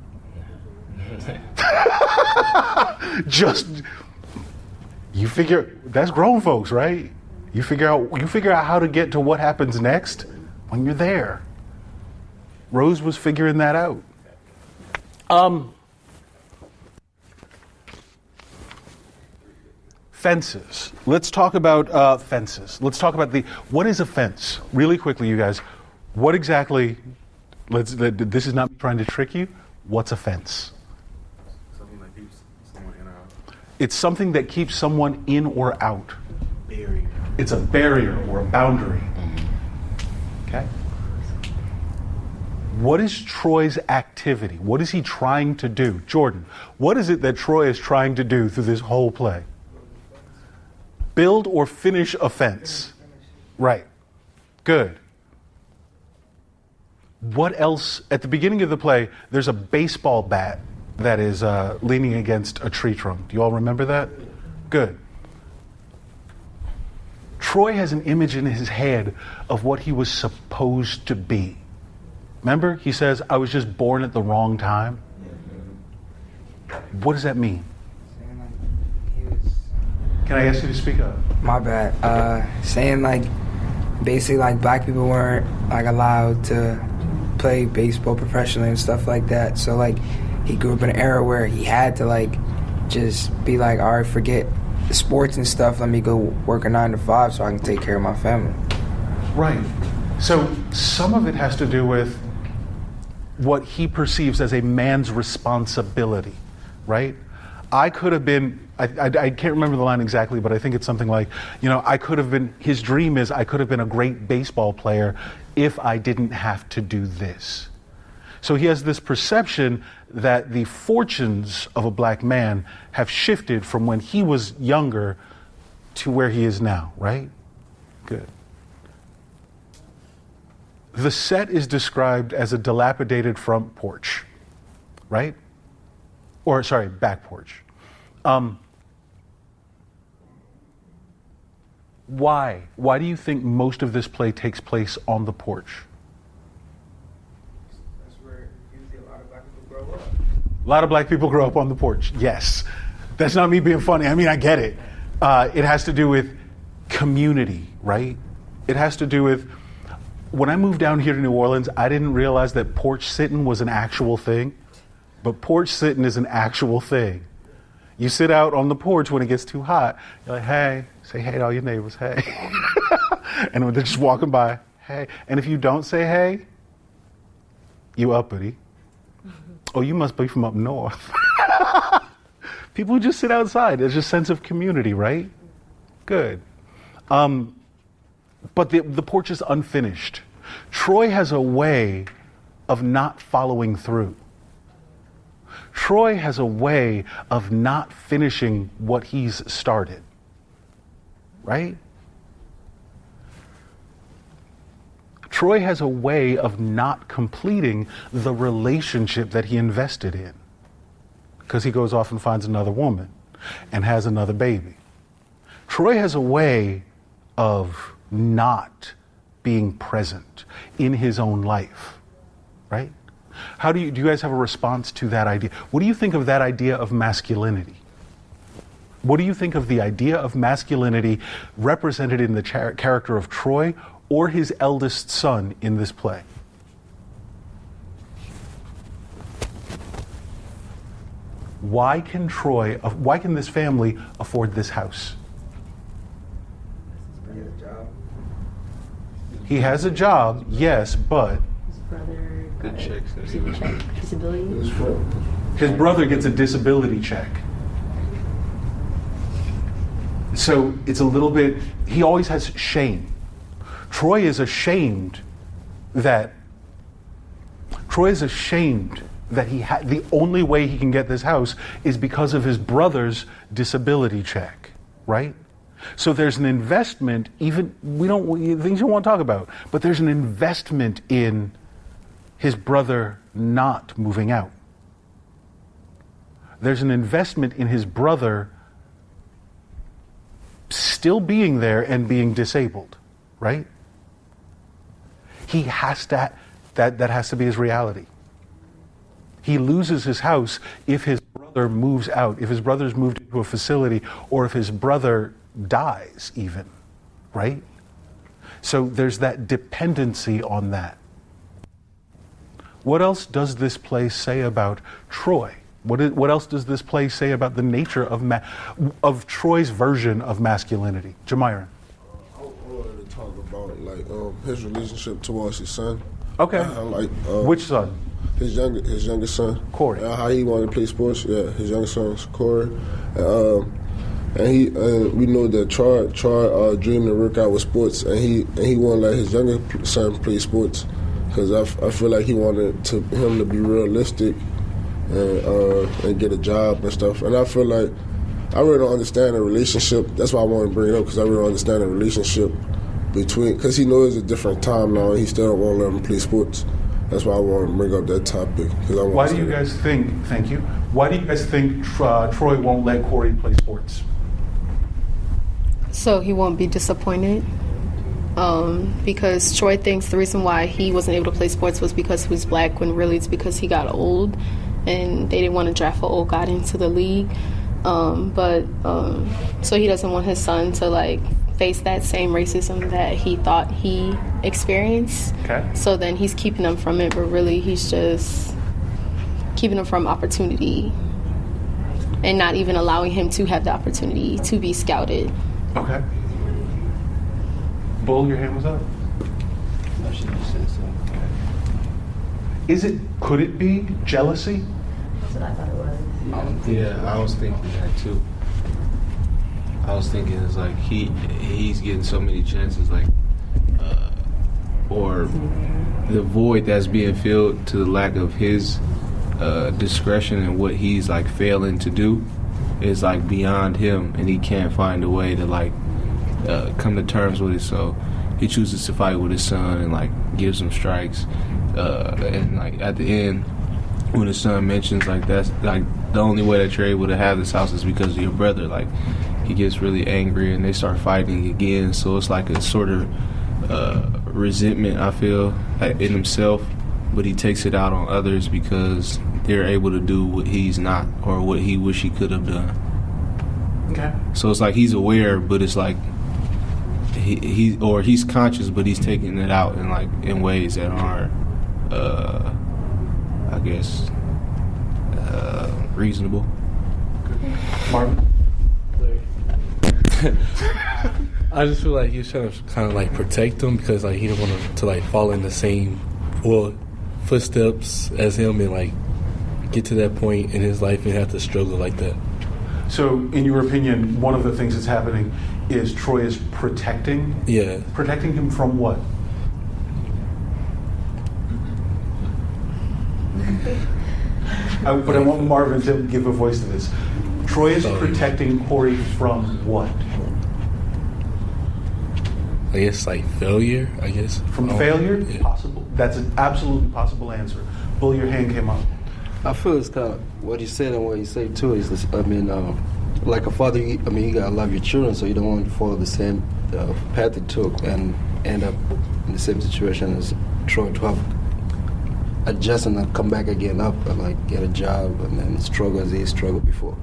You figure, that's grown folks, right? You figure out how to get to what happens next when you're there. Rose was figuring that out. Fences. Let's talk about fences. Let's talk about what is a fence? Really quickly, you guys. What exactly, this is not trying to trick you. What's a fence? Something that keeps someone in or out. It's something that keeps someone in or out. Barrier. It's a barrier or a boundary. Okay? What is Troy's activity? What is he trying to do? Jordan, what is it that Troy is trying to do through this whole play? Build or finish a fence. Right. Good. What else? At the beginning of the play, there's a baseball bat that is leaning against a tree trunk. Do you all remember that? Good. Troy has an image in his head of what he was supposed to be. Remember, he says, I was just born at the wrong time. What does that mean? Can I ask you to speak up? My bad. Saying like, basically like black people weren't like allowed to play baseball professionally and stuff like that. So like, he grew up in an era where he had to like, just be like, all right, forget sports and stuff. Let me go work a 9 to 5 so I can take care of my family. Right. So some of it has to do with what he perceives as a man's responsibility, right? I could have been, I can't remember the line exactly, but I think it's something like, I could have been, his dream is I could have been a great baseball player if I didn't have to do this. So he has this perception that the fortunes of a black man have shifted from when he was younger to where he is now, right? Good. The set is described as a dilapidated front porch, right? Or, sorry, back porch. Why? Why do you think most of this play takes place on the porch? That's where usually a lot of black people grow up. A lot of black people grow up on the porch, yes. That's not me being funny. I mean, I get it. It has to do with community, right? It has to do with, when I moved down here to New Orleans, I didn't realize that porch sitting was an actual thing. But porch sitting is an actual thing. You sit out on the porch when it gets too hot. You're like, hey, say hey to all your neighbors, hey. And when they're just walking by, hey. And if you don't say hey, you uppity. Oh, you must be from up north. People who just sit outside. There's a sense of community, right? Good. But the porch is unfinished. Troy has a way of not following through. Troy has a way of not finishing what he's started, right? Troy has a way of not completing the relationship that he invested in because he goes off and finds another woman and has another baby. Troy has a way of not being present in his own life, right? How do you guys have a response to that idea? What do you think of that idea of masculinity? What do you think of the idea of masculinity represented in the character of Troy or his eldest son in this play? Why can this family afford this house? He has a job, yes, but His brother Good checks. received a check. Disability. his brother gets a disability check. So it's a little bit, he always has shame. Troy is ashamed that the only way he can get this house is because of his brother's disability check, right? So there's an investment, even, things you won't talk about, but there's an investment in his brother not moving out. There's an investment in his brother still being there and being disabled, right? He has to, that has to be his reality. He loses his house if his brother moves out, if his brother's moved into a facility, or if his brother dies even, right? So there's that dependency on that. What else does this play say about Troy? What else does this play say about the nature of Troy's version of masculinity? Jamiron. I wanted to talk about his relationship towards his son. Okay. Which son? His youngest son, Corey. How he wanted to play sports. Yeah, his youngest son, Corey. And we know that Troy dreamed to work out with sports, and he wanted to let his younger son play sports. because I feel like he wanted him to be realistic and get a job and stuff. And I feel like I really don't understand the relationship. That's why I want to bring it up, because I really don't understand the relationship between, because he knows it's a different time now and he still don't want to let him play sports. That's why I want to bring up that topic. Why do you guys think, thank you, why do you guys think Troy won't let Corey play sports? So he won't be disappointed. Because Troy thinks the reason why he wasn't able to play sports was because he was black, when really it's because he got old and they didn't want to draft an old guy into the league. So he doesn't want his son to like face that same racism that he thought he experienced. Okay. So then he's keeping them from it, but really he's just keeping them from opportunity and not even allowing him to have the opportunity to be scouted. Okay. Bull, your hand was up. I should have said so. Could it be jealousy? That's what I thought it was. Yeah, I was thinking that too. I was thinking it's like he's getting so many chances, like, or the void that's being filled to the lack of his discretion and what he's like failing to do is like beyond him, and he can't find a way to like come to terms with it. So he chooses to fight with his son and like gives him strikes, and like at the end, when his son mentions like that's like the only way that you're able to have this house is because of your brother, like he gets really angry and they start fighting again. So it's like a sort of resentment, I feel, in himself, but he takes it out on others because they're able to do what he's not, or what he wish he could have done. Okay. So it's like he's aware, but it's like he's conscious, but he's taking it out in like in ways that aren't, I guess, reasonable. Marvin? I just feel like he's trying to kind of like protect him, because like he don't want him to like fall in the same footsteps as him and like get to that point in his life and have to struggle like that. So, in your opinion, one of the things that's happening is Troy is protecting? Yeah. Protecting him from what? But I want Marvin to give a voice to this. Troy is protecting Corey from what? I guess like failure, I guess. From failure? Yeah. Possible. That's an absolutely possible answer. Bull, your hand came up. I feel it's kind of what you said and what you say too is this, like a father, you gotta love your children, so you don't want to follow the same path he took and end up in the same situation as Troy, to have adjust and not come back again up and like get a job and then struggle as he struggled before.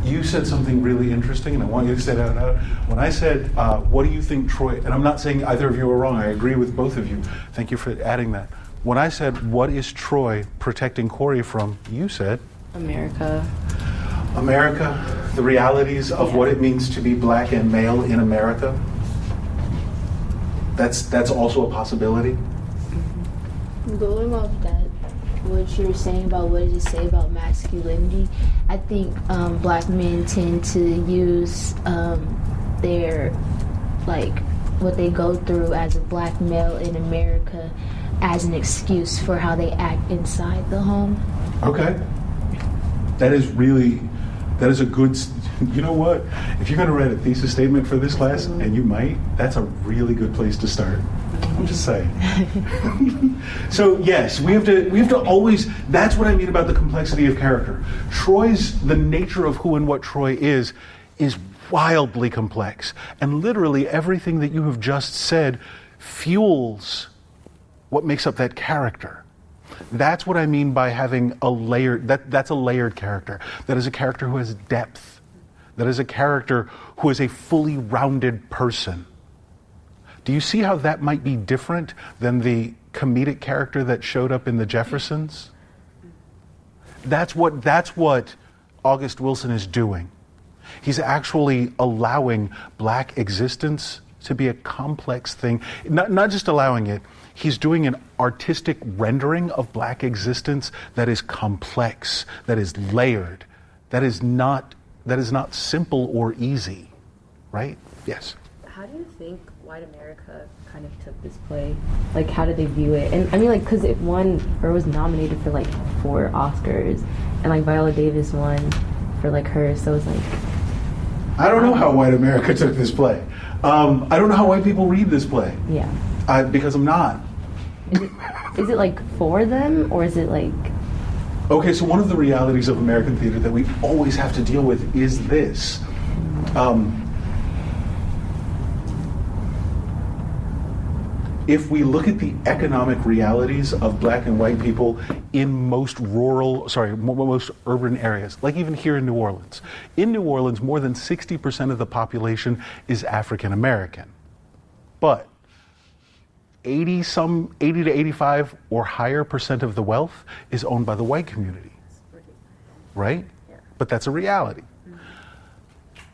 You said something really interesting, and I want you to say that out. When I said, what do you think Troy, and I'm not saying either of you are wrong, I agree with both of you. Thank you for adding that. When I said, what is Troy protecting Corey from, you said? America. America, the realities of what it means to be black and male in America. That's also a possibility. Going off that, what you're saying about what did you say about masculinity, I think black men tend to use their, like, what they go through as a black male in America as an excuse for how they act inside the home. Okay. That is a good, you know what? If you're going to write a thesis statement for this class, and you might, that's a really good place to start. I'm just saying. So yes, we have to always, that's what I mean about the complexity of character. The nature of who and what Troy is wildly complex. And literally everything that you have just said fuels what makes up that character. That's what I mean by having a layered, that's a layered character. That is a character who has depth. That is a character who is a fully rounded person. Do you see how that might be different than the comedic character that showed up in the Jeffersons? That's what August Wilson is doing. He's actually allowing black existence to be a complex thing. Not just allowing it, he's doing an artistic rendering of black existence that is complex, that is layered, that is not simple or easy, right? Yes. How do you think white America kind of took this play? Like, how did they view it? And I mean, like, because it won or was nominated for like 4 Oscars, and like Viola Davis won for like her. So it's like, I don't know how white America took this play. I don't know how white people read this play. Yeah. Because I'm not. Is it like for them, or is it like? Okay, so one of the realities of American theater that we always have to deal with is this. If we look at the economic realities of black and white people in most urban areas, like even here in New Orleans. In New Orleans, more than 60% of the population is African American. But 80 to 85 or higher percent of the wealth is owned by the white community. Right? Yeah. But that's a reality.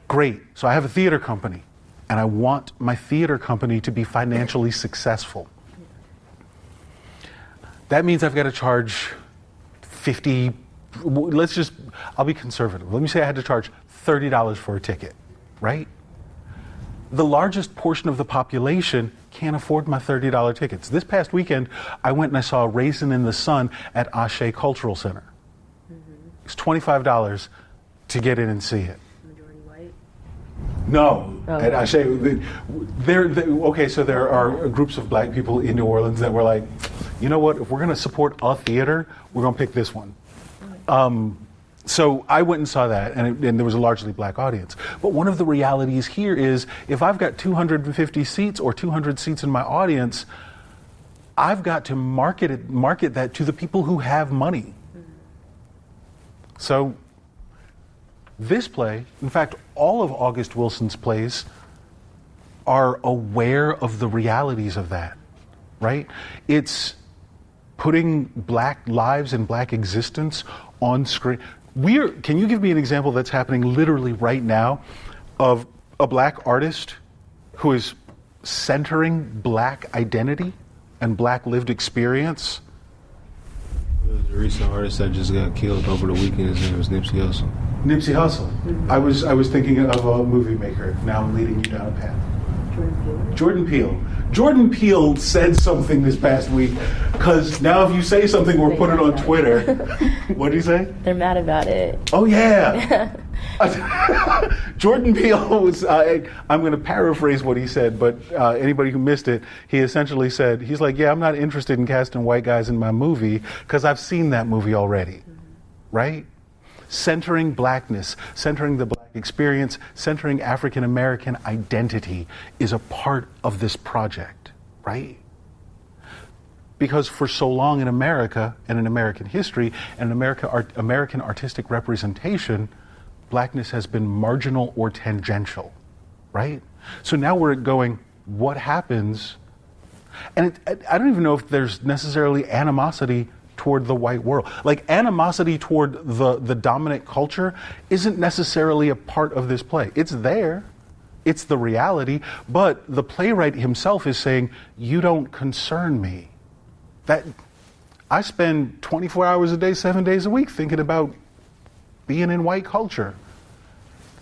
Great. So I have a theater company, and I want my theater company to be financially successful. That means I've got to charge 50, I'll be conservative. Let me say I had to charge $30 for a ticket, right? The largest portion of the population can't afford my $30 tickets. This past weekend, I went and I saw Raisin in the Sun at Ashe Cultural Center. It's $25 to get in and see it. No, at Ashe, okay, so there are groups of black people in New Orleans that were like, you know what, if we're going to support a theater, we're going to pick this one. So I went and saw that, and there was a largely black audience. But one of the realities here is, if I've got 250 seats or 200 seats in my audience, I've got to market that to the people who have money. So this play, in fact, all of August Wilson's plays are aware of the realities of that, right? It's putting black lives and black existence on screen. Can you give me an example that's happening literally right now of a black artist who is centering black identity and black lived experience? The recent artist that just got killed over the weekend, his name was Nipsey Hussle. Nipsey Hussle. Mm-hmm. I was thinking of a movie maker. Now I'm leading you down a path. Jordan Peele. Jordan Peele said something this past week, because now if you say something or put it on Twitter, what did he say? They're mad about it. Oh yeah. Jordan Peele was, I'm going to paraphrase what he said, but anybody who missed it, he essentially said, he's like, yeah, I'm not interested in casting white guys in my movie because I've seen that movie already, right? Centering blackness, centering the black experience, centering African American identity is a part of this project, right? Because for so long in America and in American history and American artistic representation, blackness has been marginal or tangential, right? So now we're going, what happens? And I don't even know if there's necessarily animosity toward the white world. Like, animosity toward the dominant culture isn't necessarily a part of this play. It's there. It's the reality. But the playwright himself is saying, you don't concern me. That I spend 24 hours a day, 7 days a week thinking about being in white culture.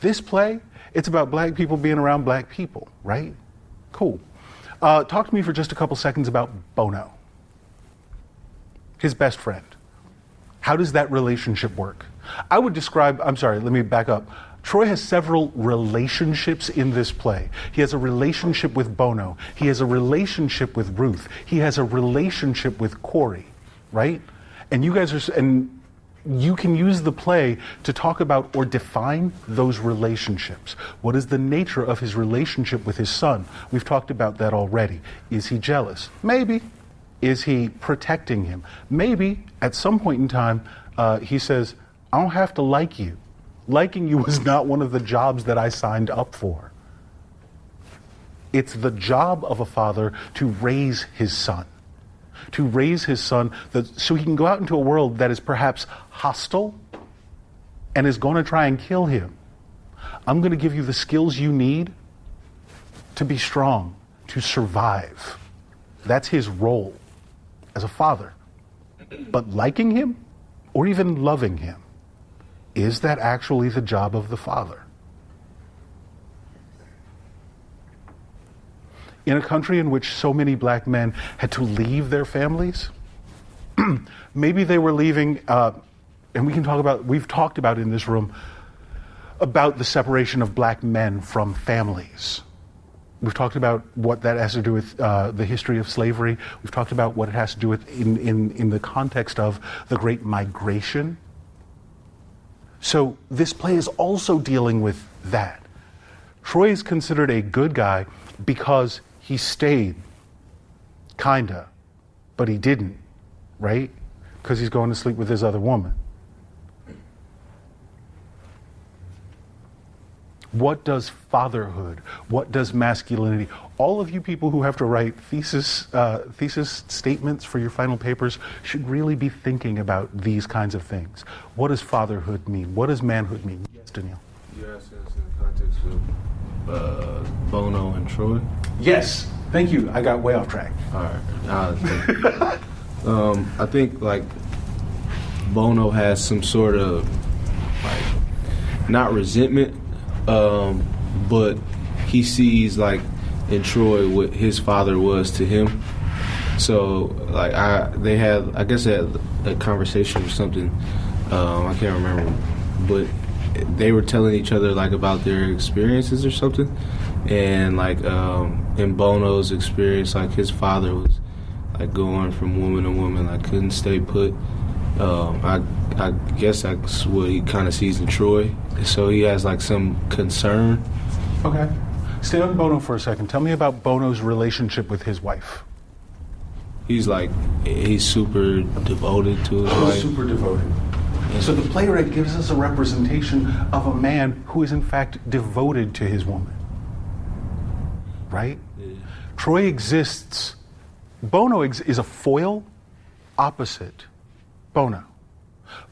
This play, it's about black people being around black people, right? Cool. Talk to me for just a couple seconds about Bono, his best friend. How does that relationship work? I would describe, I'm sorry, let me back up. Troy has several relationships in this play. He has a relationship with Bono. He has a relationship with Ruth. He has a relationship with Corey, right? And you guys are, and you can use the play to talk about or define those relationships. What is the nature of his relationship with his son? We've talked about that already. Is he jealous? Maybe. Is he protecting him? Maybe at some point in time, he says, I don't have to like you. Liking you was not one of the jobs that I signed up for. It's the job of a father to raise his son. To raise his son so he can go out into a world that is perhaps hostile and is going to try and kill him. I'm going to give you the skills you need to be strong, to survive. That's his role as a father. But liking him or even loving him, is that actually the job of the father? in a country in which so many black men had to leave their families. Maybe they were leaving, and we've talked about in this room about the separation of black men from families. We've talked about what that has to do with the history of slavery. We've talked about what it has to do with in the context of the Great Migration. So this play is also dealing with that. Troy is considered a good guy because he stayed, kinda, but he didn't, right? Because he's going to sleep with his other woman. What does fatherhood, what does masculinity, all of you people who have to write thesis statements for your final papers should really be thinking about these kinds of things. What does fatherhood mean? What does manhood mean? Yes, Danielle. You asked us in the context of Bono and Troy? Yes, thank you. I got way off track. All right. I think like Bono has some sort of like not resentment, but he sees like in Troy what his father was to him. So like they had a conversation or something. I can't remember, but they were telling each other like about their experiences or something, and like in Bono's experience, like his father was like going from woman to woman, like couldn't stay put. I guess that's what he kind of sees in Troy. So he has like some concern. Okay. Stay on Bono for a second. Tell me about Bono's relationship with his wife. He's super devoted to his wife. Super devoted. So the playwright gives us a representation of a man who is in fact devoted to his woman. Right? Yeah. Troy exists. Bono is a foil opposite Bono.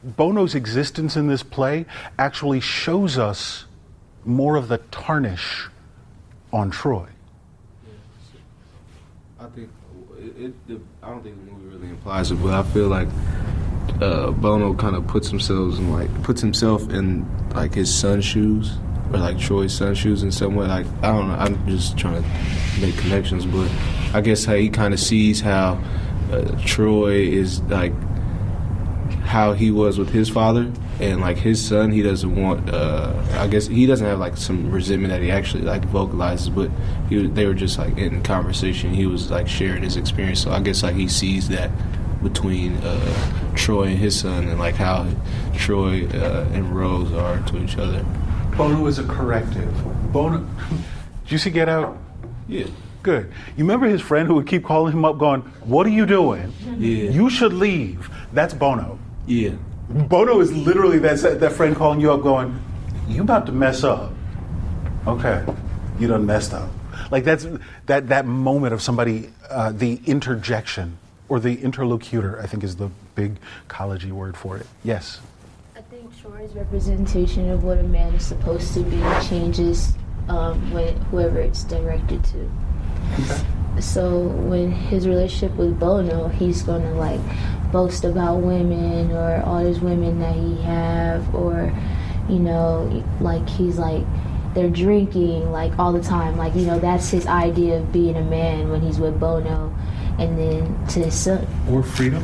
Bono's existence in this play actually shows us more of the tarnish on Troy. I think I don't think the movie really implies it, but I feel like Bono kind of puts himself in like his son's shoes, or like Troy's son's shoes in some way. Like I don't know. I'm just trying to make connections, but I guess how he kind of sees how Troy is like how he was with his father, and like his son, he doesn't want. I guess he doesn't have like some resentment that he actually like vocalizes, but they were just like in conversation. He was like sharing his experience, so I guess like he sees that between Troy and his son, and like how Troy and Rose are to each other. Bono is a corrective. Bono, did you see Get Out? Yeah. Good. You remember his friend who would keep calling him up going, "What are you doing? Yeah. You should leave." That's Bono. Yeah. Bono is literally that friend calling you up going, "You about to mess up." Okay. You done messed up. Like that's that moment of somebody, the interjection or the interlocutor, I think is the big college-y word for it. Yes. I think Troy's representation of what a man is supposed to be changes when whoever it's directed to. Okay. So when his relationship with Bono, he's gonna like boast about women or all these women that he have, or like he's like they're drinking like all the time, like that's his idea of being a man when he's with Bono. And then to his son. Or freedom.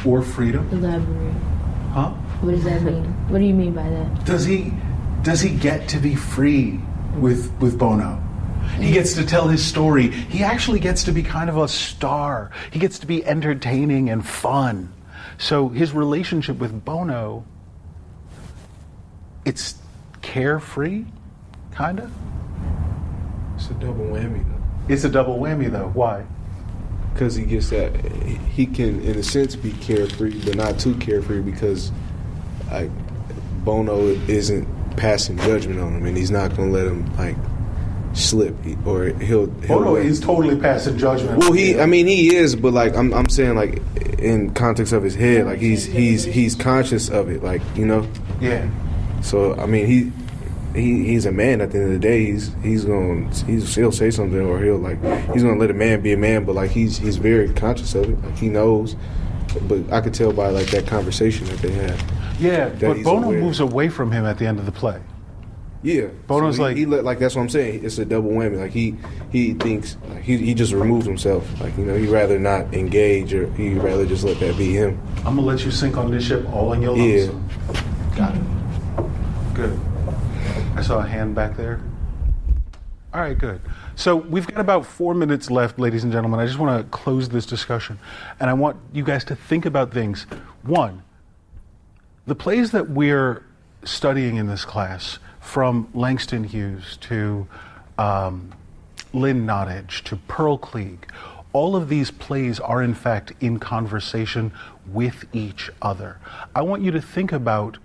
Or freedom. Elaborate. Huh? What does that mean? What do you mean by that? Does he get to be free with Bono? He gets to tell his story. He actually gets to be kind of a star. He gets to be entertaining and fun. So his relationship with Bono, it's carefree, kind of. It's a double whammy, though. It's a double whammy, though. Why? Because he gets that, he can, in a sense, be carefree, but not too carefree, because like Bono isn't passing judgment on him, and he's not going to let him like slip, or he'll Bono is totally passing judgment. Well, he is, but like I'm saying, like in context of his head, like he's conscious of it, like Yeah. So I mean, he's a man at the end of the day. He'll say something, or he's gonna let a man be a man, but like he's very conscious of it. Like he knows, but I could tell by like that conversation that they had. Yeah, but Bono moves away from him at the end of the play. Yeah, Bono's so like that's what I'm saying. It's a double whammy. Like he thinks he just removed himself. Like, you know, he'd rather not engage, or he'd rather just let that be him. I'm gonna let you sink on this ship all on your lonesome. Got it. Good. I saw a hand back there. All right, good. So we've got about 4 minutes left, ladies and gentlemen. I just want to close this discussion, and I want you guys to think about things. One, the plays that we're studying in this class, from Langston Hughes to Lynn Nottage to Pearl Cleage, all of these plays are in fact in conversation with each other. I want you to think about,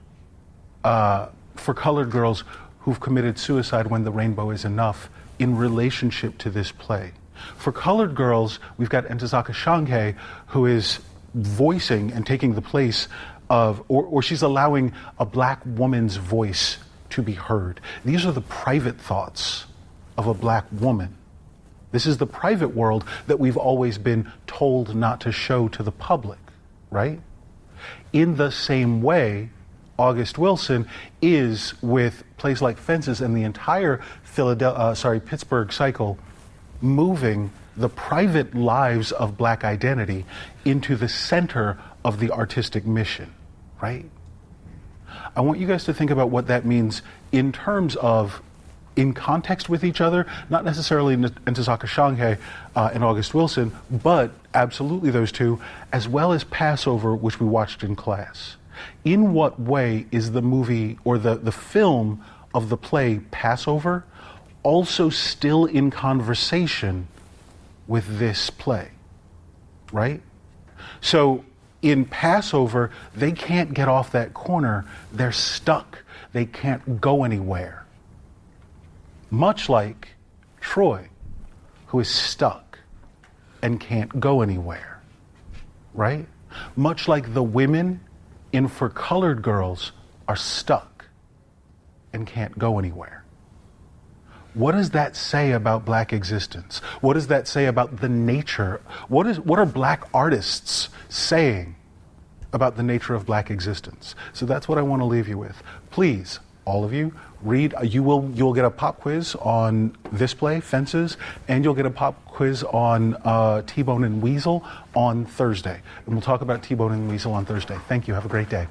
for colored girls who've committed suicide when the rainbow is enough, in relationship to this play. For colored girls, we've got Ntozake Shange, who is voicing and taking the place of, or she's allowing a black woman's voice to be heard. These are the private thoughts of a black woman. This is the private world that we've always been told not to show to the public, right? In the same way, August Wilson is with plays like Fences and the entire Pittsburgh cycle, moving the private lives of black identity into the center of the artistic mission, right? I want you guys to think about what that means in terms of, in context with each other, not necessarily Ntozake Shange and August Wilson, but absolutely those two, as well as Passover, which we watched in class. In what way is the movie, or the film of the play Passover, also still in conversation with this play, right? So in Passover, they can't get off that corner. They're stuck. They can't go anywhere. Much like Troy, who is stuck and can't go anywhere, right? Much like the women in For Colored Girls are stuck and can't go anywhere. What does that say about black existence? What does that say about the nature? What are black artists saying about the nature of black existence? So that's what I want to leave you with. Please, all of you, read. You'll get a pop quiz on this play, Fences, and you'll get a pop quiz on T-Bone and Weasel on Thursday. And we'll talk about T-Bone and Weasel on Thursday. Thank you. Have a great day.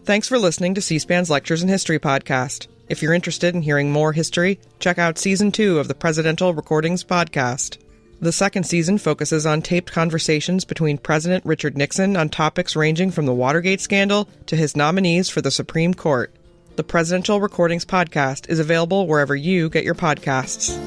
Thanks for listening to C-SPAN's Lectures in History podcast. If you're interested in hearing more history, check out Season 2 of the Presidential Recordings podcast. The second season focuses on taped conversations between President Richard Nixon on topics ranging from the Watergate scandal to his nominees for the Supreme Court. The Presidential Recordings podcast is available wherever you get your podcasts.